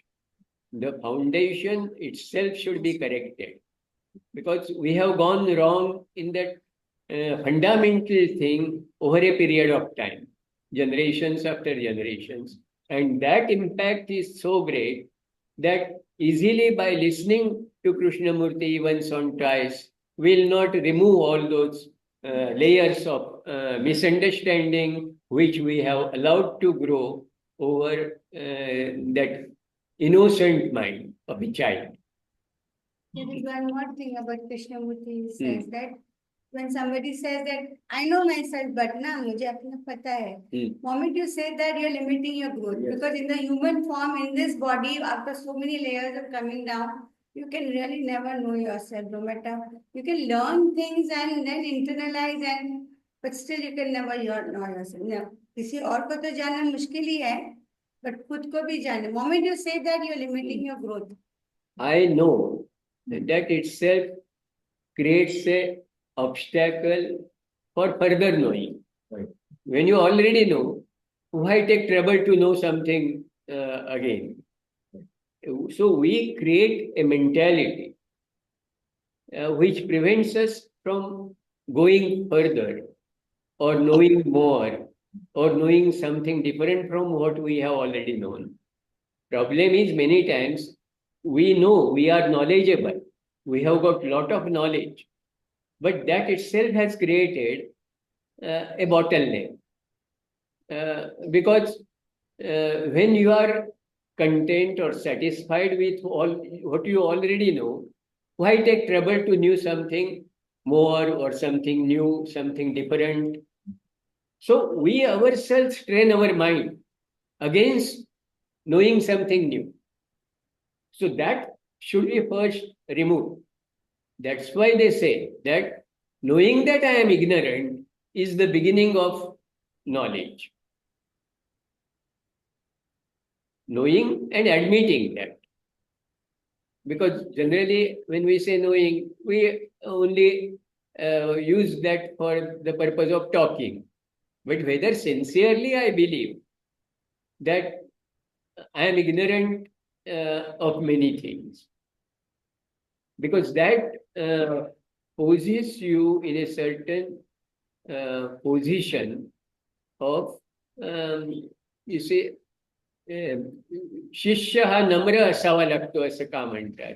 The foundation itself should be corrected because we have gone wrong in that fundamental thing over a period of time, generations after generations. And that impact is so great that easily by listening to Krishnamurti once or twice, will not remove all those layers of misunderstanding which we have allowed to grow over that innocent mind of a child. There is one more thing about Krishnamurti. He says that when somebody says that I know myself, but na mujhe apna pata hai. Moment you say that, you're limiting your growth. Yes. Because in the human form, in this body, after so many layers of coming down, you can really never know yourself. No matter you can learn things and then internalize, but still you can never know yourself. No. किसी और को तो जानना मुश्किल ही है, but खुद को भी जाने. Moment you say that, you're limiting your growth. I know that itself creates a obstacle for further knowing. Right. When you already know, why take trouble to know something again? So we create a mentality which prevents us from going further or knowing more or knowing something different from what we have already known. Problem is many times we know we are knowledgeable. We have got a lot of knowledge. But that itself has created a bottleneck. Because when you are content or satisfied with all what you already know, why take trouble to know something more or something new, something different? So we ourselves train our mind against knowing something new. So that should be first removed. That's why they say that knowing that I am ignorant is the beginning of knowledge. Knowing and admitting that. Because generally when we say knowing, we only use that for the purpose of talking. But whether sincerely I believe that I am ignorant of many things. Because that poses you in a certain position of शिष्य हा नम्र असावा लागतो असं का म्हणतात?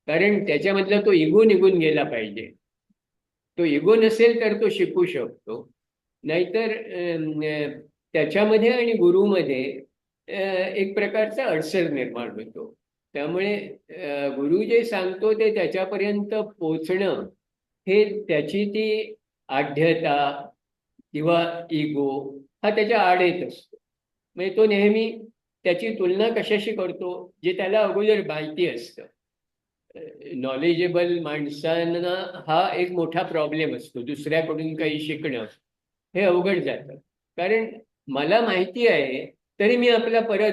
कारण त्याच्यामधला तो इगो निघून गेला पाहिजे. तो इगो नसेल तर तो शिकू शकतो. नाहीतर त्याच्यामध्ये आणि गुरुमध्ये एक प्रकारचा अडसर निर्माण होतो. त्यामुळे गुरु जे सांगतो ते त्याच्यापर्यंत पोचणं हे त्याची ती आढ्यता किंवा इगो हा त्याच्या आड येत असतो. म्हणजे तो नेहमी त्याची तुलना कशाशी करतो? जे त्याला अगोदर माहिती असतं. नॉलेजेबल माणसांना हा एक मोठा प्रॉब्लेम असतो. दुसऱ्याकडून काही शिकणं हे अवघड जातं. कारण मला माहिती आहे तरी मी आपला परत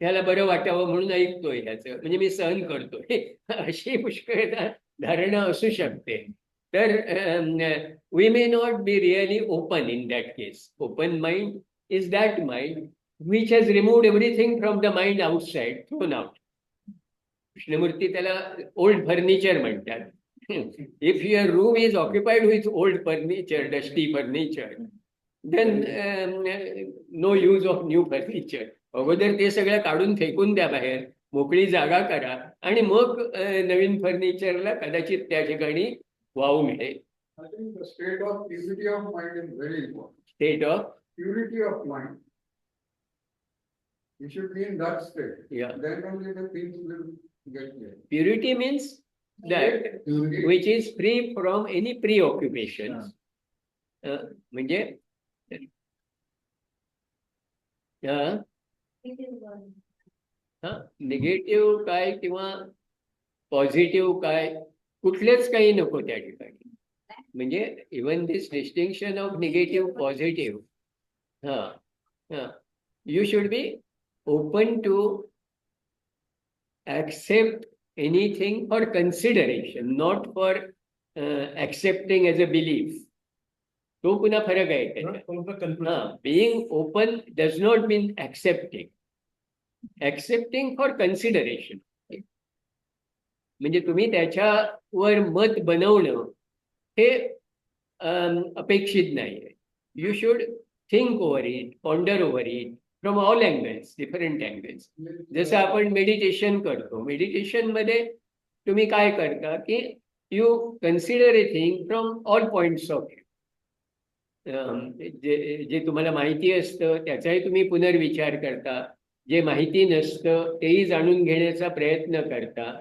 ह्याला बरं वाटावं म्हणून ऐकतोय ह्याचं, म्हणजे मी सहन करतोय अशी पुष्कळ धारणा असू शकते. तर we may not be really open in that case. Open mind is that mind which has removed everything from the mind outside, thrown out. Krishnamurti त्याला ओल्ड फर्निचर म्हणतात. If your room is occupied with old furniture, dusty furniture, then no use of new furniture. अगोदर ते सगळं काढून फेकून द्या बाहेर, मोकळी जागा करा, आणि मग नवीन फर्निचरला कदाचित त्या ठिकाणी वाव मिळेल. I think the state of purity of mind is very important. State of Purity of mind. You should be in that state. Yeah. Then only the things will get clear. Purity means that which is free from any preoccupations. म्हणजे negative काय किंवा positive काय कुठलेच काही नको त्या ठिकाणी. म्हणजे even this distinction of negative positive, you should be open to accept anything for consideration, not for accepting as a belief. तो पुन्हा फरक आहे त्याच्यात. Being open does not mean accepting. Accepting for consideration. म्हणजे तुम्ही त्याच्यावर मत बनवणं हे अपेक्षित नाही आहे. You should think over it, ponder over it from all angles, different angles. जसं आपण मेडिटेशन करतो, मेडिटेशनमध्ये तुम्ही काय करता की you consider a thing from all points of view. जे तुम्हाला माहिती असतं त्याचाही तुम्ही पुनर्विचार करता, जे माहिती नसतं तेही जाणून घेण्याचा प्रयत्न करता.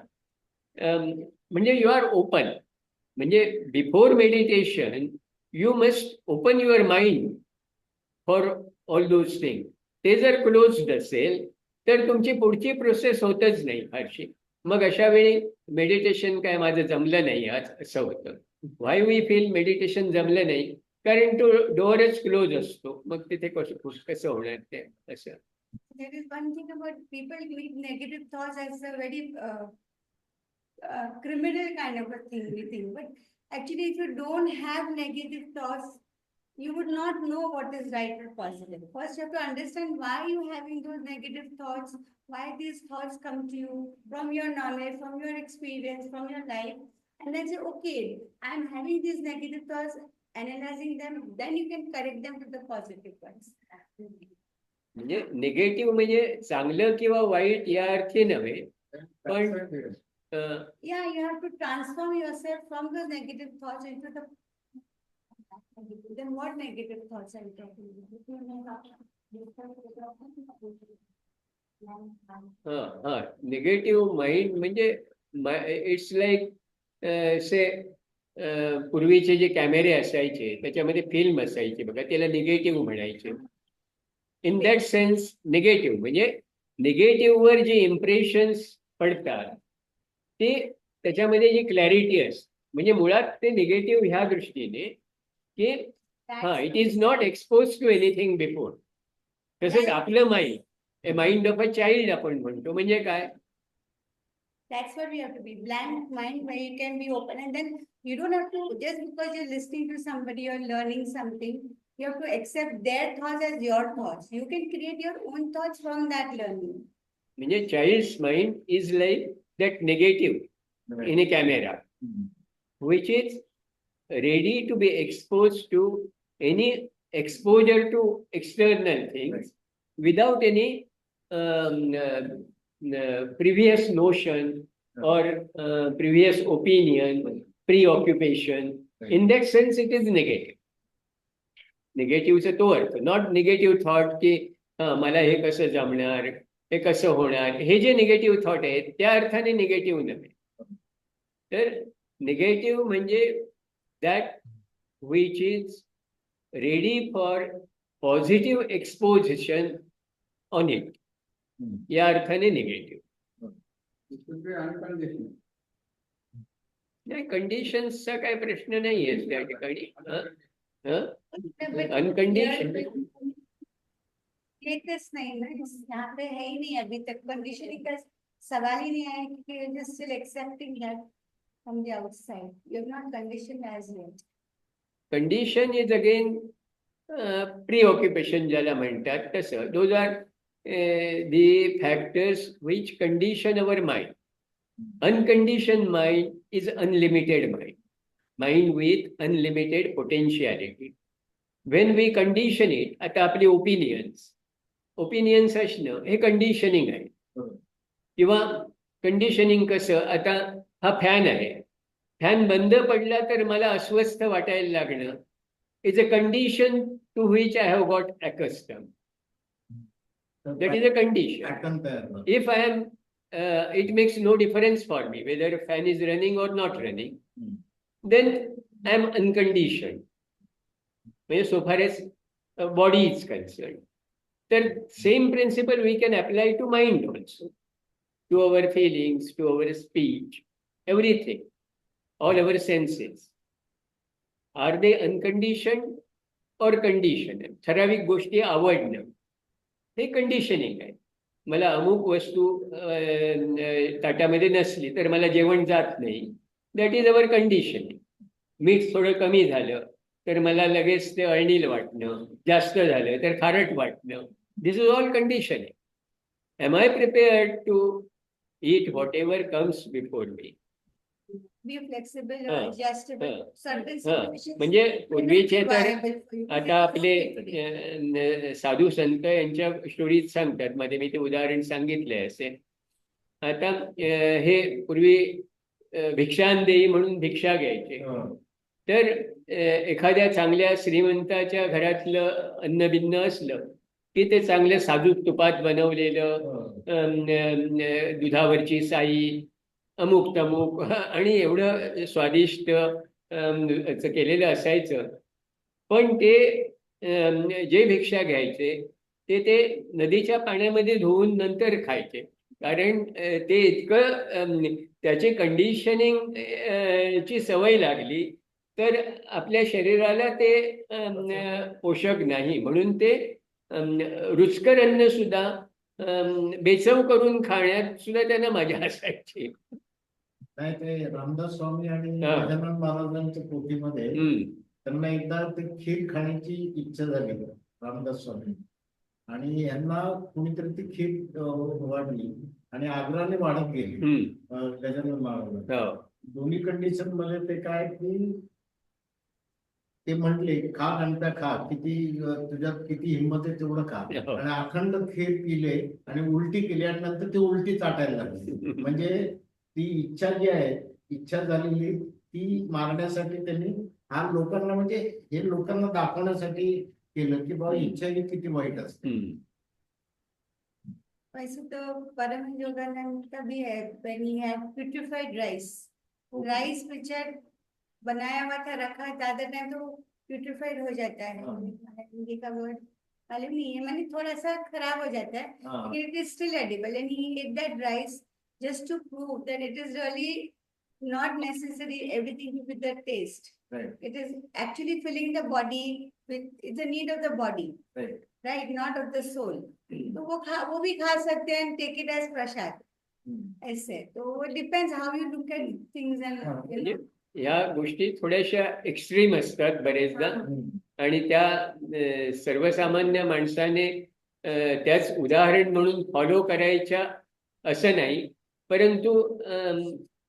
म्हणजे यू आर ओपन. म्हणजे before meditation you must open your mind for all those thing. ते जर क्लोज्ड असेल तर तुमची पुढची प्रोसेस होतच नाही फारशी. मग अशा वेळी मेडिटेशन काय माझं जमलं नाही आज असं होतं. व्हाय वी फील मेडिटेशन जमलं नाही? कारण तो डोअरच क्लोज असतो. मग तिथे कसं होणार ते असं. There is one thing about people make negative thoughts as a very criminal kind of a thing we think. But actually if you don't have negative thoughts, you would not know what is right or positive. First, you have to understand why you're having those negative thoughts, why these thoughts come to you from your knowledge, from your experience, from your life. And then say, okay, I'm having these negative thoughts, analyzing them, then you can correct them to the positive ones. म्हणजे negative म्हणजे चांगलं किंवा white या अर्थी नव्हे, पण Yeah, you have to transform yourself from those negative thoughts into the. Then what negative thoughts are you talking about? Negative mind म्हणजे it's like से पूर्वीचे जे कॅमेरे असायचे त्याच्यामध्ये फिल्म असायची बघा, त्याला निगेटिव्ह म्हणायचे. इन दॅट सेन्स निगेटिव्ह म्हणजे निगेटिव्हवर जे इम्प्रेशन्स पडतात ते त्याच्यामध्ये जी क्लॅरिटी असते. म्हणजे मुळात ते निगेटिव्ह ह्या दृष्टीने की it is not expose to anything before. तसंच आपलं mind, a mind of a child आपण म्हणतो. म्हणजे काय? That's what we have to be, blank mind where you can be open, and then you don't have to, just because you're listening to somebody or learning something, you have to accept their thoughts as your thoughts. You can create your own thoughts from that learning. म्हणजे child's mind is like that negative in a camera which is ready to be exposed to any exposure to external things without any previous notion or previous opinion, preoccupation. In that sense, it is negative. निगेटिव्हचा तो अर्थ, not negative thought की मला हे कसं जमणार, हे कसं होणार, हे जे negative thought आहेत त्या अर्थाने निगेटिव्ह नव्हे. तर निगेटिव्ह म्हणजे that which is ready for positive exposition on it, या अर्थाने निगेटिव्ह. नाही, कंडिशन्सचा काही प्रश्न नाही आहे त्या ठिकाणी. अनकंडीशन येतच नाही ना, यहाँ पे है ही नहीं अभी तक. कंडीशनिंग का सवाल ही नहीं आया कि just still accepting that from the outside. You're not conditioned as yet. Condition is again preoccupation ज्याला म्हणतात तसं. Those are the factors which condition our mind. Uncondition mind is unlimited mind, mind with unlimited potentiality. When we condition it, आता आपले opinions असणं हे conditioning आहे. किंवा conditioning कसं, आता हा फॅन आहे, फॅन बंद पडला तर मला अस्वस्थ वाटायला लागणं is a condition to which I have got accustom. That is a condition. If I am it makes no difference for me whether a fan is running or not running, then I am unconditioned. So far as body is concerned. The same principle we can apply to mind also, to our feelings, to our speech, everything, all our senses. Are they unconditioned or conditioned? ठराविक गोष्टी आवडणं हे conditioning आहे. मला अमुक वस्तू ताटामध्ये नसली तर मला जेवण जात नाही, दॅट इज अवर कंडिशनिंग. मीठ थोडं कमी झालं तर मला लगेच ते अळणील वाटणं, जास्त झालं तर खारट वाटणं. This is all conditioning. Am I prepared to eat whatever comes before me? Be flexible or adjustable. Certain म्हणजे पूर्वीचे तर आता आपले साधू संत यांच्या स्टोरीज सांगतात, मध्ये मी ते उदाहरण सांगितलंय असे. आता हे पूर्वी भिक्षांदेही म्हणून भिक्षा घ्यायचे. तर एखाद्या चांगल्या श्रीमंताच्या घरातलं अन्न बिन्न असलं की ते चांगलं साजूक तुपात बनवलेलं, दुधावरची साई, अमुक तमुक आणि एवढं स्वादिष्ट केलेलं असायचं. पण ते जे भिक्षा घ्यायचे ते नदीच्या पाण्यामध्ये धुवून नंतर खायचे. कारण ते इतकं त्याचे कंडिशनिंग ची सवय लागली तर आपल्या शरीराला ते पोषक नाही. म्हणून ते रुचकर अन्न सुद्धा बेचव करून खाण्यात सुद्धा त्यांना मजा असायची. नाही, ते रामदास स्वामी आणि गजानन महाराजांच्या पोथीमध्ये त्यांना एकदा ते खीर खाण्याची इच्छा झाली रामदास स्वामी, आणि यांना कुणीतरी ती खीर वाढली आणि आग्रहाने वाढत गेली गजानन महाराज. दोन्ही कंडिशन मध्ये ते काय की ते म्हटले खा घंटा खा, किती तुझ्यात किती हिंमत आहे तेवढं खा. आणि अखंड खीर पिले आणि उलटी केली आणि नंतर ती उलटी चाटायला लागली. म्हणजे ती इच्छा जी आहे, इच्छा झालेली ती मारण्यासाठी त्यांनी हा लोकांना, म्हणजे हे लोकांना दाखवण्यासाठी केलं की बाबा इच्छा ही किती वाईट असते. वैसे तो परम योगानंद का भी है. when he had putrefied rice which had बनाया हुआ था, रखा ज्यादा टाइम तो प्यूट्रिफाइड हो जाता है. हिंदी का वर्ड मालूम नहीं है, मैंने थोड़ा सा खराब हो जाता है, लेकिन it is still edible. And he ate that rice just to prove that it is really not necessary everything with the taste. Right. It is actually filling the body with, it's a need of the body, right, not of the soul. तो वो भी खा सकते हैं and take it as प्रसाद. ऐसे तो it depends how you look at things and you know. या गोष्टी थोड्याशा एक्स्ट्रीम असतात बरेचदा, आणि त्या सर्वसामान्य माणसाने त्याच उदाहरण म्हणून फॉलो करायच्या असं नाही. परंतु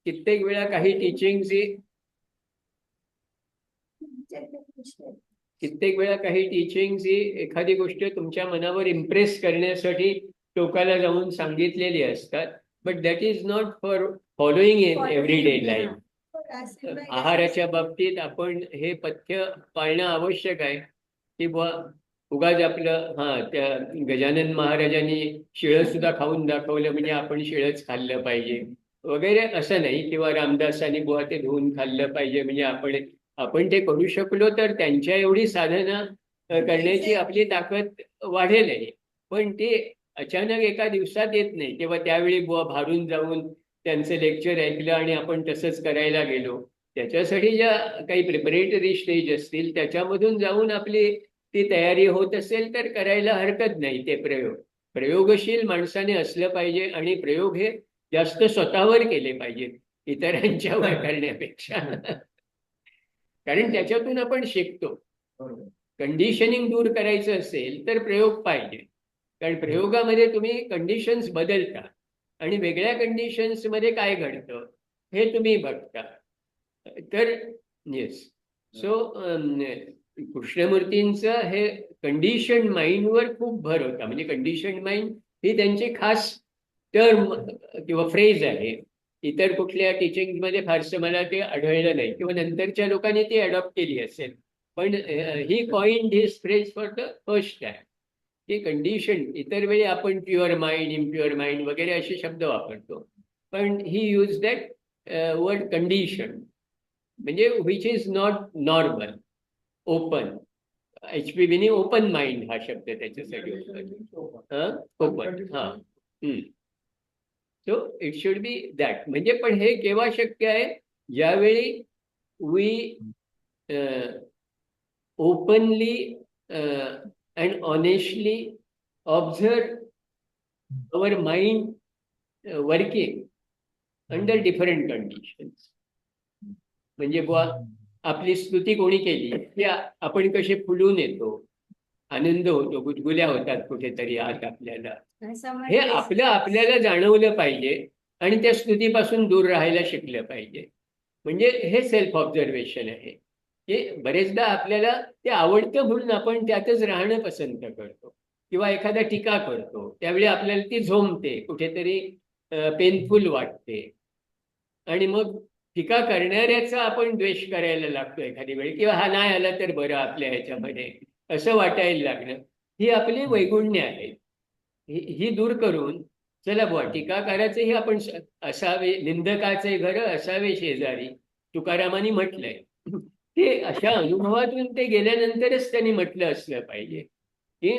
कित्येक वेळा काही टीचिंग कित्येक वेळा काही टीचिंग ही एखादी गोष्ट तुमच्या मनावर इम्प्रेस करण्यासाठी टोकाला जाऊन सांगितलेली असतात, but that is not for following in everyday life. आहाराच्या बाबतीत आपण हे पथ्य पाळणं आवश्यक आहे की बुवा उगाच आपलं त्या गजानन महाराजांनी शिळं सुद्धा खाऊन दाखवलं म्हणजे आपण शिळंच खाल्लं पाहिजे वगैरे असं नाही, किंवा रामदासांनी बुवा ते धुवून खाल्लं पाहिजे म्हणजे आपण ते करू शकलो तर त्यांच्या एवढी साधना करण्याची आपली ताकद वाढेल. पण ते अचानक एका दिवसात येत नाही, तेव्हा त्यावेळी बुवा भारून जाऊन त्यांचं लेक्चर ऐकलं आणि आपण तसंच करायला गेलो. त्याच्यासाठी ज्या काही प्रिपरेटरी स्टेज असतील त्याच्यामधून जाऊन आपली ती तयारी होत असेल तर करायला हरकत नाही. ते प्रयोगशील माणसाने असलं पाहिजे आणि प्रयोग हे जास्त स्वतःवर केले पाहिजेत इतरांच्यावर करण्यापेक्षा. कारण त्याच्यातून आपण शिकतो. कंडिशनिंग दूर करायचं असेल तर प्रयोग पाहिजे, कारण प्रयोगामध्ये तुम्ही कंडिशन्स बदलता आणि वेगळ्या कंडिशन्स मध्ये काय घडतं हे तुम्ही बघता. तर येस, सो कृष्णमूर्तींचं हे कंडिशन माइंडवर खूप भर होता. म्हणजे कंडिशन माइंड ही त्यांची खास टर्म किंवा फ्रेज आहे. इतर कुठल्या टीचिंगमध्ये फारसं मला ते आढळलं नाही, किंवा नंतरच्या लोकांनी ती अडॉप्ट केली असेल, पण he coined his phrase for the first time. की कंडिशन, इतर वेळी आपण प्युअर माइंड, इम्प्युअर माइंड वगैरे असे शब्द वापरतो, पण he use that word condition, म्हणजे which is not normal, open. HPVनी ओपन माइंड हा शब्द त्याच्यासाठी open. So it should be that. म्हणजे पण हे केव्हा शक्य आहे, ज्यावेळी we openly and honestly observe our mind working under different conditions. म्हणजे बुवा आपली स्तुती कोणी केली की आपण कसे फुलून येतो, आनंद होतो, गुदगुल्या होतात कुठेतरी आत आपल्याला, हे आपल्याला जाणवलं पाहिजे आणि त्या स्तुतीपासून दूर राहायला शिकलं पाहिजे. म्हणजे हे सेल्फ ऑब्झर्वेशन आहे. की बरेचदा आपल्याला ते आवडतं म्हणून आपण त्यातच राहणं पसंत करतो, किंवा एखादा टीका करतो त्यावेळी आपल्याला ती झोंबते, कुठेतरी पेनफुल वाटते, आणि मग टीका करणाऱ्याचा आपण द्वेष करायला लागतो एखादी वेळी, किंवा हा नाही आला तर बरं आपल्या ह्याच्यामध्ये असं वाटायला लागणं, ही आपली वैगुण्य आहे. ही दूर करून चला बुवा टीकाकाराचेही आपण असावे, निंदकाचे घर असावे शेजारी, तुकारामांनी म्हटलंय. ते अशा अनुभवातून ते गेल्यानंतरच त्यांनी म्हटलं असलं पाहिजे की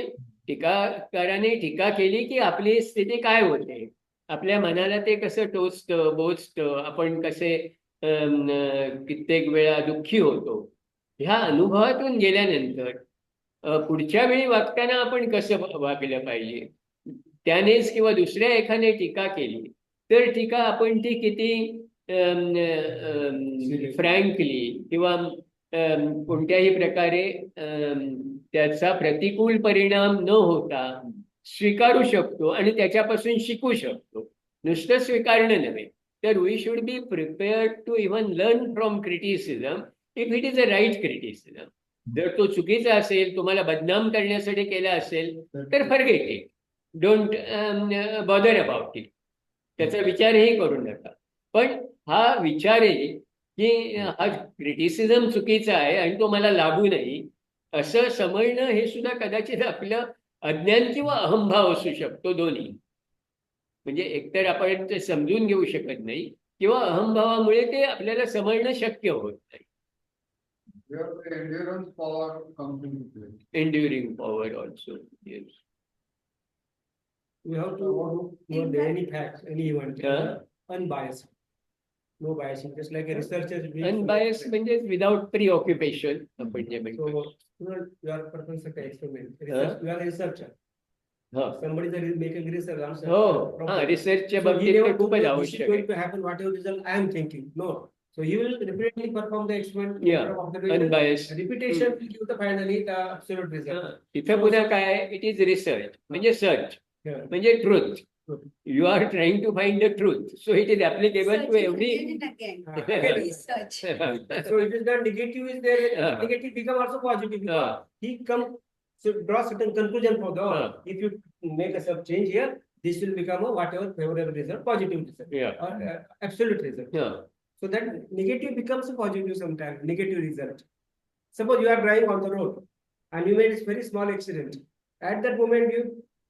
टीकाकाराने टीका केली की आपली स्थिती काय होते, आपल्या मनाला ते कसं टोचतं बोचतं, आपण कसे कित्येक वेळा दुःखी होतो. ह्या अनुभवातून गेल्यानंतर पुढच्या वेळी वागताना आपण कसं वागलं पाहिजे. त्यानेच किंवा दुसऱ्या एखाद्याने टीका केली तर टीका आपण ती किती फ्रँकली किंवा कोणत्याही प्रकारे त्याचा प्रतिकूल परिणाम न होता स्वीकारू शकतो आणि त्याच्यापासून शिकू शकतो. नुसतं स्वीकारणं नव्हे तर we should be prepared to even learn from criticism if it is a right criticism. जर तो चुकीचा असेल, तुम्हाला बदनाम करण्यासाठी केला असेल तर forget it, don't bother about it, त्याचा विचारही करू नका. पण हा विचार आहे की हा क्रिटिसिझम चुकीचा आहे आणि तो मला लागू नाही असं समजणं, हे सुद्धा कदाचित आपलं अज्ञान किंवा अहंभाव असू शकतो, दोन्ही. म्हणजे एकतर आपण ते समजून घेऊ शकत नाही किंवा अहंभावामुळे ते आपल्याला समजणं शक्य होत नाही. Enduring power also, yes. We have to know any facts, any event, unbiased. No biasing, just like a researcher. Unbiased म्हणजे विदाउट प्रीऑक्युपेशन आपण जे म्हणतो. So you are performing such an experiment. You are a researcher. Somebody is making research. रिसर्चच्या बाबतीत ते खूपच आवश्यक आहे. Going to happen whatever result I am thinking. No. So he will repeatedly perform the experiment. Unbiased. Repetition will give the finally absolute result. तिथे पुन्हा काय, it is research म्हणजे search म्हणजे truth. You are trying to find the truth. So it is applicable to Searching every. again and again. Again. Research. So it is the negative is there, Yeah. negative become also positive. Yeah. He come so draw certain conclusion for the Yeah. if you make a sub change here, this will become a whatever favorable result, positive result, Yeah. or absolute result. Yeah. So that negative becomes a positive sometimes, negative result. Suppose you are driving on the road and you made a very small accident. At that moment you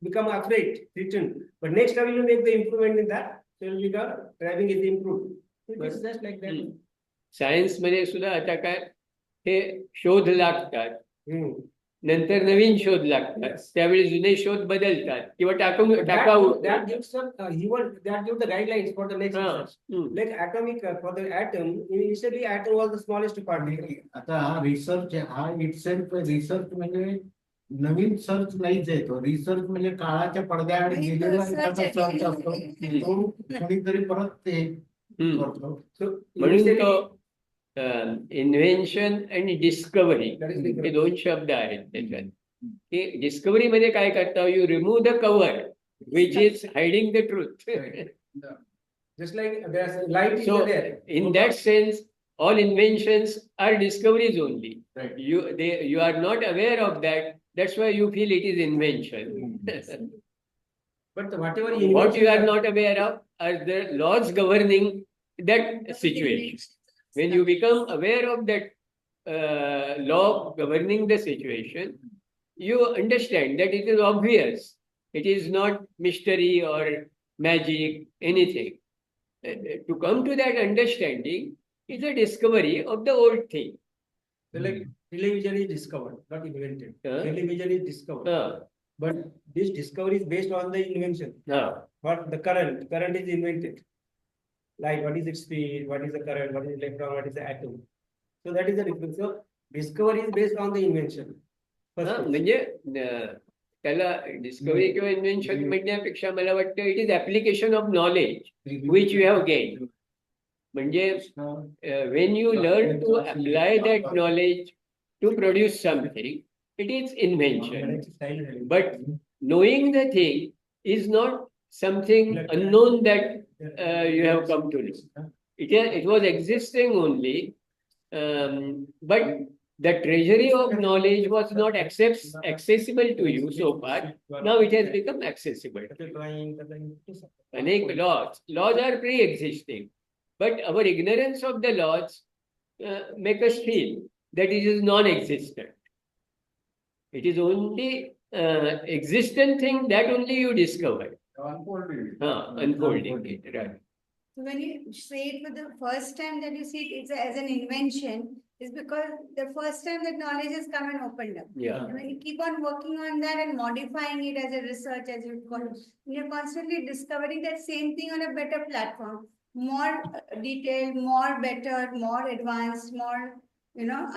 become afraid, threatened. But next time you make the improvement in that, so you will become driving is improved. So it is just like that. Science मध्ये सुद्धा आता काय हे शोध लागतात, Hmm. नंतर नवीन शोध लागतात, त्यावेळी जुने शोध बदलतात किंवा टाकाऊ. That gives that gives the guidelines for the next research. Like atomic for the atom, initially atom was the smallest particle. आता हा रिसर्च हा इटसेल्फ रिसर्च म्हणजे नवीन सर्च नाहीच आहे तो. रिसर्च म्हणजे काळाच्या पडद्याआड आणि गेलेला तो एखादा search सर्च आहे. असतो. तो कोणीतरी परत ते करतो. So म्हणून initially, तो इन्व्हेन्शन आणि डिस्कव्हरी that is हे different. दोन शब्द आहेत त्याच्यात. की डिस्कव्हरी मध्ये काय करता, you remove the cover which is hiding the truth. Just like there's light is So there. in that sense, all inventions are discoveries only. Right. You are not aware of that. That's why you feel it is invention. But whatever What you are invention- not aware of are the laws governing that situation. When you become aware of that law governing the situation, you understand that it is obvious. It is not mystery or magic, anything. To come to that understanding is a discovery of the old thing. So like television is discovered, not invented. Huh? Television is discovered. Uh, But this discovery is based on the invention. uh, What the current is invented. Like what is its speed, what is the current, what is electron, what is the atom. So that is the difference. So discovery is based on the invention. First thing. म्हणजे त्याला discovery किंवा invention म्हणण्यापेक्षा मला वाटतं it is application of knowledge which you have gain. म्हणजे when you learn to apply that knowledge to produce something, it is invention. But knowing the thing is not something unknown that you have come to know. It was existing only, but the treasury of knowledge was not accessible to you so far. Now it has become accessible. Anek laws are pre-existing, but our ignorance of the laws make us feel that it is non-existent. It is only existent thing that only you discover. Unfolding it. Unfolding it, right. So when you say it for the first time that you see it, it's as an invention, is because the first time that knowledge has come and opened up. Yeah. And when you keep on working on that and modifying it as a research, as you call it, you're constantly discovering that same thing on a better platform, more detailed, more better, more advanced, more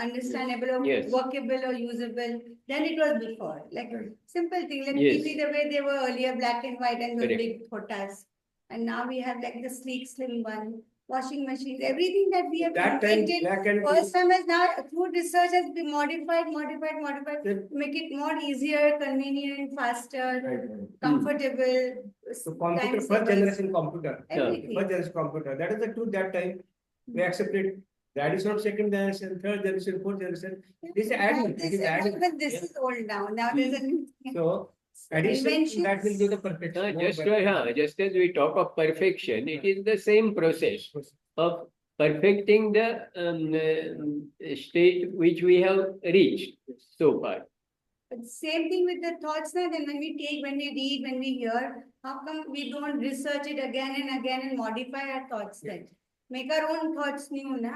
understandable or Yes. workable or usable than it was before. Like simple thing, like Yes. TV, the way they were earlier, black and white and those Correct. big photos. And now we have like the sleek, slim one, washing machines, everything that we have That time invented. black and First time is now through research has been modified, to make it more easier, convenient, faster, comfortable. So computer, time first savers, generation computer. everything. First generation computer. That is the truth that time. We accepted. The addition of second generation, third generation, fourth generation. This is adding. It is adding. Even this is old now. Now there's a new thing. So addition that will Inventions. give the perfection. more Just better. just as we talk of perfection, it is the same process of perfecting the state which we have reached so far. But same thing with the thoughts now, then when we read, when we hear, how come we don't research it again and again and modify our thoughts then? Make our own thoughts new, na?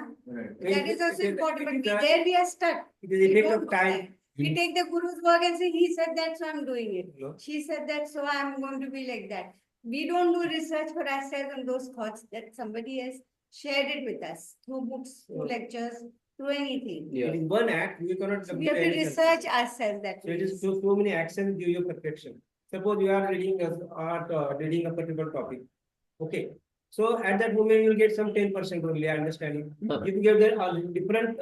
That is also important, but there we are stuck. It is We effect don't of go time. there. We take the guru's work and say, he said that, so I'm doing it. No. She said that, so I'm going to be like that. We don't do research for ourselves on those thoughts that somebody has shared it with us through books, through lectures, through anything. Yeah. In one act, we cannot. So we have to research ourselves that So it way. is so many actions give you perfection. Suppose you are reading reading a particular topic. Okay. So at that moment you will get some 10% only understanding. If you give a different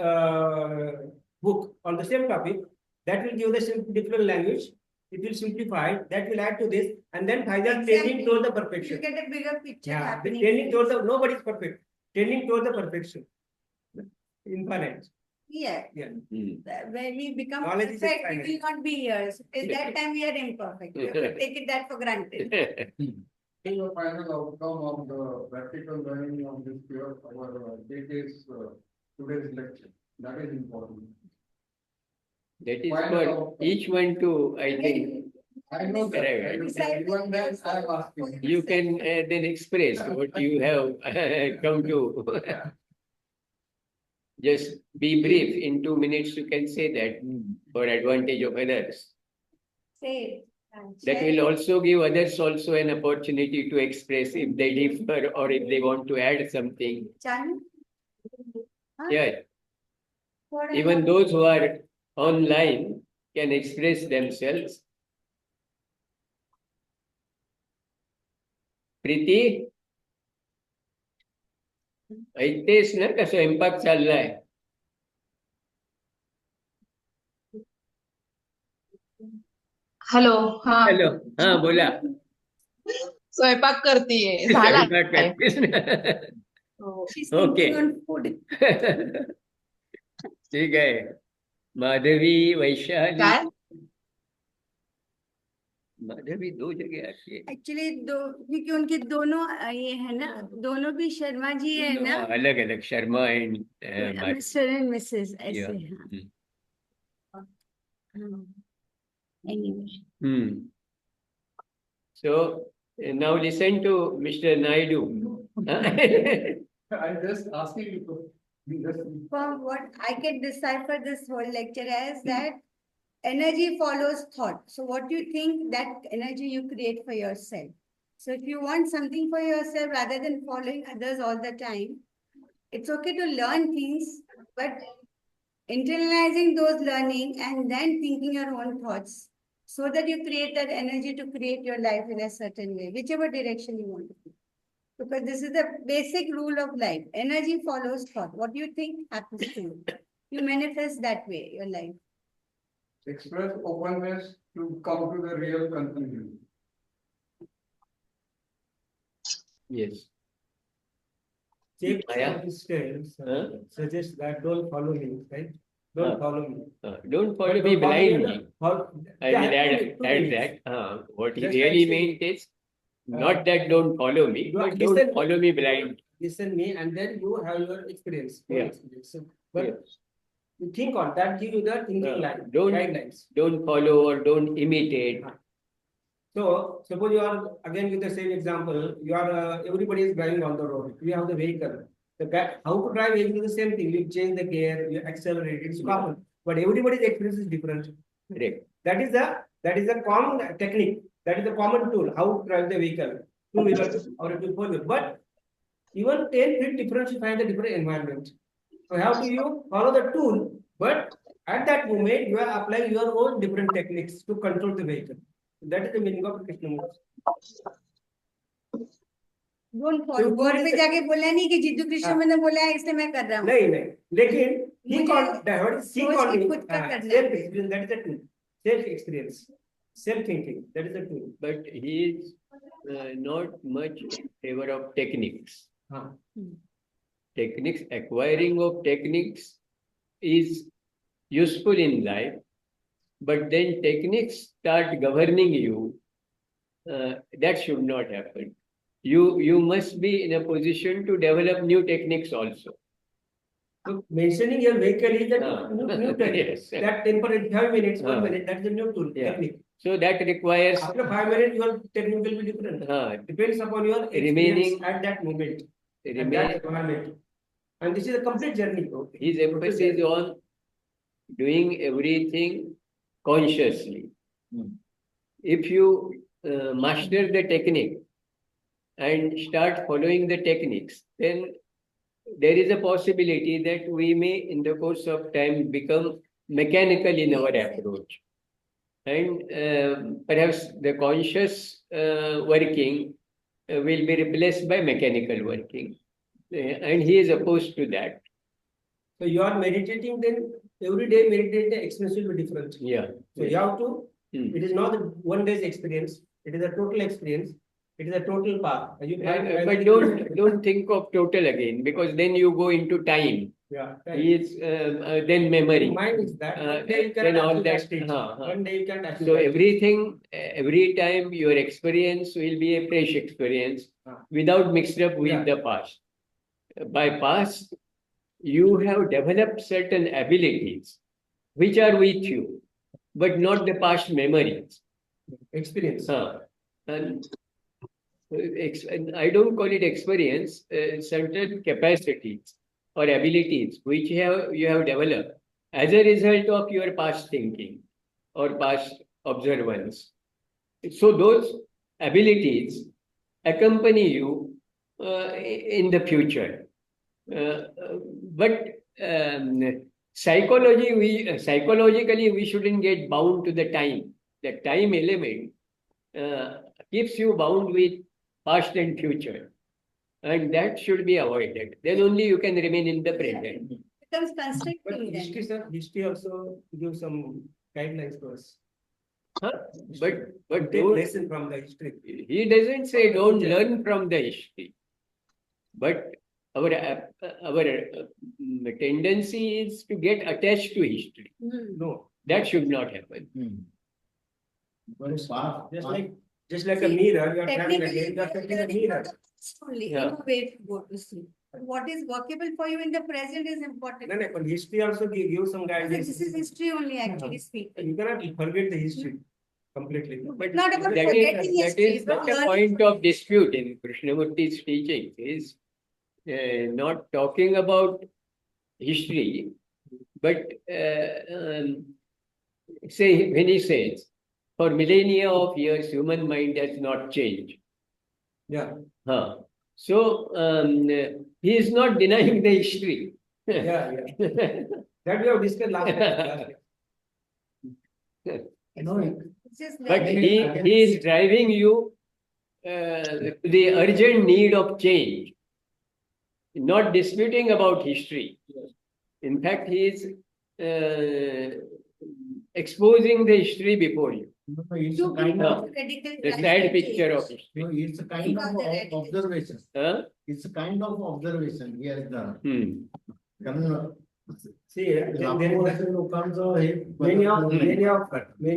book on the same topic, that will give the same different language. it will simplify, that will add to this, and then final Exactly. tending towards the You perfection. get a bigger picture Yeah, happening. tending towards the, nobody is perfect, tending towards the perfection. Infinite. Yeah. Yeah. When we become Knowledge is perfect, we infinite. will not be here. So till that time, we are imperfect. We have to take it that for granted. The final outcome of the practical learning of this year, our today's lecture, that is important. That is Final for outcome. each one to, I think, I know that, I know that. Even then I am asking. you can then express what you have come to. Just be brief. In 2 minutes, you can say that for advantage of others. Say it. That will also give others also an opportunity to express if they differ or if they want to add something. Chanu? Huh? Yeah, What even about- those who are online can express themselves. Preeti ऐकतेस ना का स्वयंपाक चाललाय? Hello हा hello, हा बोला. स्वयंपाक करतीये झाला स्वयंपाक करतेस ना? हो. She's thinking Okay. on food. ठीक आहे. माधवी, वैशाली. काय माधवी दो जगह आती है. Actually, क्योंकि उनके दोनों ये है ना, दोनों भी शर्मा जी है ना, अलग अलग Sharma and mister and Mrs ऐसे. Yeah. हाँ. Anyway. So now listen to Mr. Naidu. I just asking you to. From what I can decipher this whole lecture as that energy follows thought. So what you think, that energy you create for yourself. So if you want something for yourself rather than following others all the time, it's okay to learn things, but internalizing those learning and then thinking your own thoughts so that you create that energy to create your life in a certain way, whichever direction you want to go. Because this is the basic rule of life. Energy follows thought. What you think happens to you. You manifest that way, your life. Express openness to come to the real conclusion. Yes. Chief Maya? Officers Huh? suggest that don't follow me, right? Don't follow me. Don't follow But me don't follow me, blindly. I Yeah, will add two things. that. What he Just really like meant is not that don't follow me, You but listen- don't follow me blindly. Listen me, and then you have your experience. Yeah. So, but Yeah. you think on that, give you the thinking line, Don't- guidelines. Don't follow or don't imitate. So suppose you are again with the same example, you are everybody is driving on the road. You have the vehicle. The guy, how to drive vehicle is the same thing. You change the gear, you accelerate. It's common, but everybody's experience is different. Correct. That is the common technique. That is the common tool. How to drive the vehicle, 2-wheeler or a 4-wheeler. But even 10 feet difference, you find the different environment. So how do you follow the tool? But at that moment, you are applying your own different techniques to control the vehicle. That is the meaning of Krishnamurti. Don't follow. Board पे जाके बोला नहीं कि जिद्दू कृष्ण मैंने बोला है इसलिए मैं कर रहा हूँ. नहीं नहीं, लेकिन he मुझे called think सोच on के me. खुद का करना Self है. experience, that is the tool. Self experience, self thinking, that is the tool. But he is not much in favor of techniques. हाँ. Techniques, acquiring of techniques is useful in life, but then techniques start governing you. That should not happen. You must be in a position to develop new techniques also. So mentioning your vehicle is a new technique. Yes. That temporary 5 minutes, 1 Ah. minute, that is a new tool, Yeah. technique. So that requires After 5 minutes, your technique will be different. Depends upon your experience Remaining- at that moment, at that remain environment. And this is a complete journey. his emphasis on doing everything consciously. If you master the technique and start following the techniques, then there is a possibility that we may in the course of time become mechanical in our approach. And perhaps the conscious working will be replaced by mechanical working. And he is opposed to that. So you are meditating, then every day meditate, the experience will be different. Yeah. So you have to It is not a one day's experience. It is a total experience. It is a total path. But don't think of total again, because then you go into time. Yeah. Is then memory. Mind is that. One day you Then can all achieve that. that stage. One day you can achieve So that everything, every time your experience will be a fresh experience without mixed up with the past. By past, you have developed certain abilities which are with you, but not the past memories. experience. And and I don't call it experience, certain capacities or abilities which you have developed as a result of your past thinking or past observance. So those abilities accompany you in the future. But psychologically, we shouldn't get bound to the time. The time element keeps you bound with past and future. And that should be avoided. Then only you can remain in the present. Becomes But constricting history, then. sir, history also gives some guidelines to us. But Take don't, lesson from the history. he doesn't say don't learn from the history. But our tendency is to get attached to history. No. That should not happen. But past, Just like a mirror, you are traveling Technically, again, you are taking a learning mirror. from the past only, Yeah. in a way to go to sleep. But what is workable for you in the present is important. No, but history also gives some guidance. This is history only, actually speaking. You cannot forget the history completely. But Not about that forgetting is history, but not a learning point from of dispute in Krishnamurti's teaching. Is not talking about history, but say when he says, for millennia of years, human mind has not changed. Yeah. So he is not denying the history. Yeah. That we have discussed last time. It's just But learning. he is driving you to the urgent need of change, not disputing about history. In fact, he is exposing the history before you, It's To a kind be of, radical the right sad and picture of change. history. it's a kind of observation. Huh? It's a kind of observation he has done. कारण See, लाखो वर्ष लोकांचं हे many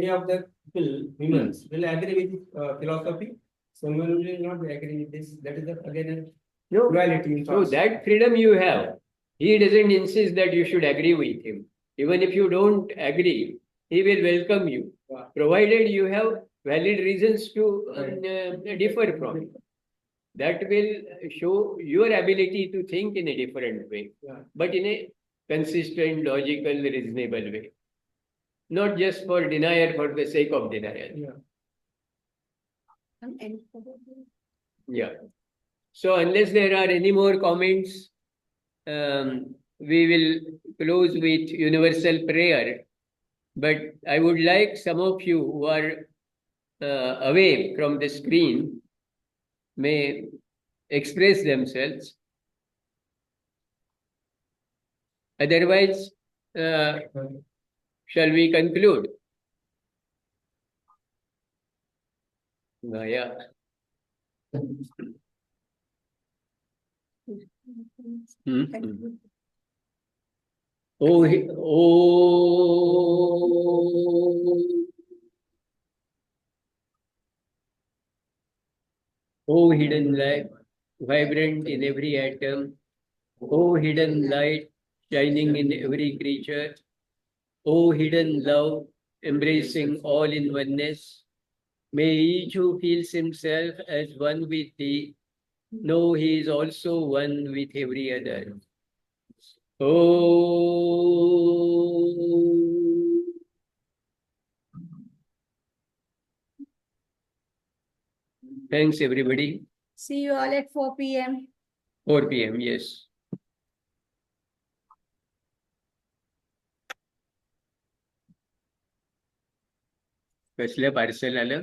of the people, humans, will agree with philosophy. Some will not agree with this. That is again No. a duality in So thoughts. that freedom you have. He doesn't insist that you should agree with him. Even if you don't agree, he will welcome you, provided you have valid reasons to differ from him. That will show your ability to think in a different way, but in a consistent, logical, reasonable way. Not just for denial for the sake of denial. Yeah. So unless there are any more comments, we will close with universal prayer. But I would like some of you who are away from the screen may express themselves. Otherwise, shall we conclude? Yeah. Oh hidden light, vibrant in every atom. Oh hidden light, shining in every creature. Oh hidden love, embracing all in oneness. May each who feels himself as one with thee know he is also one with every other. Oh. Thanks, everybody. See you all at 4 p.m. 4 p.m., yes. कसलं parcel आलं?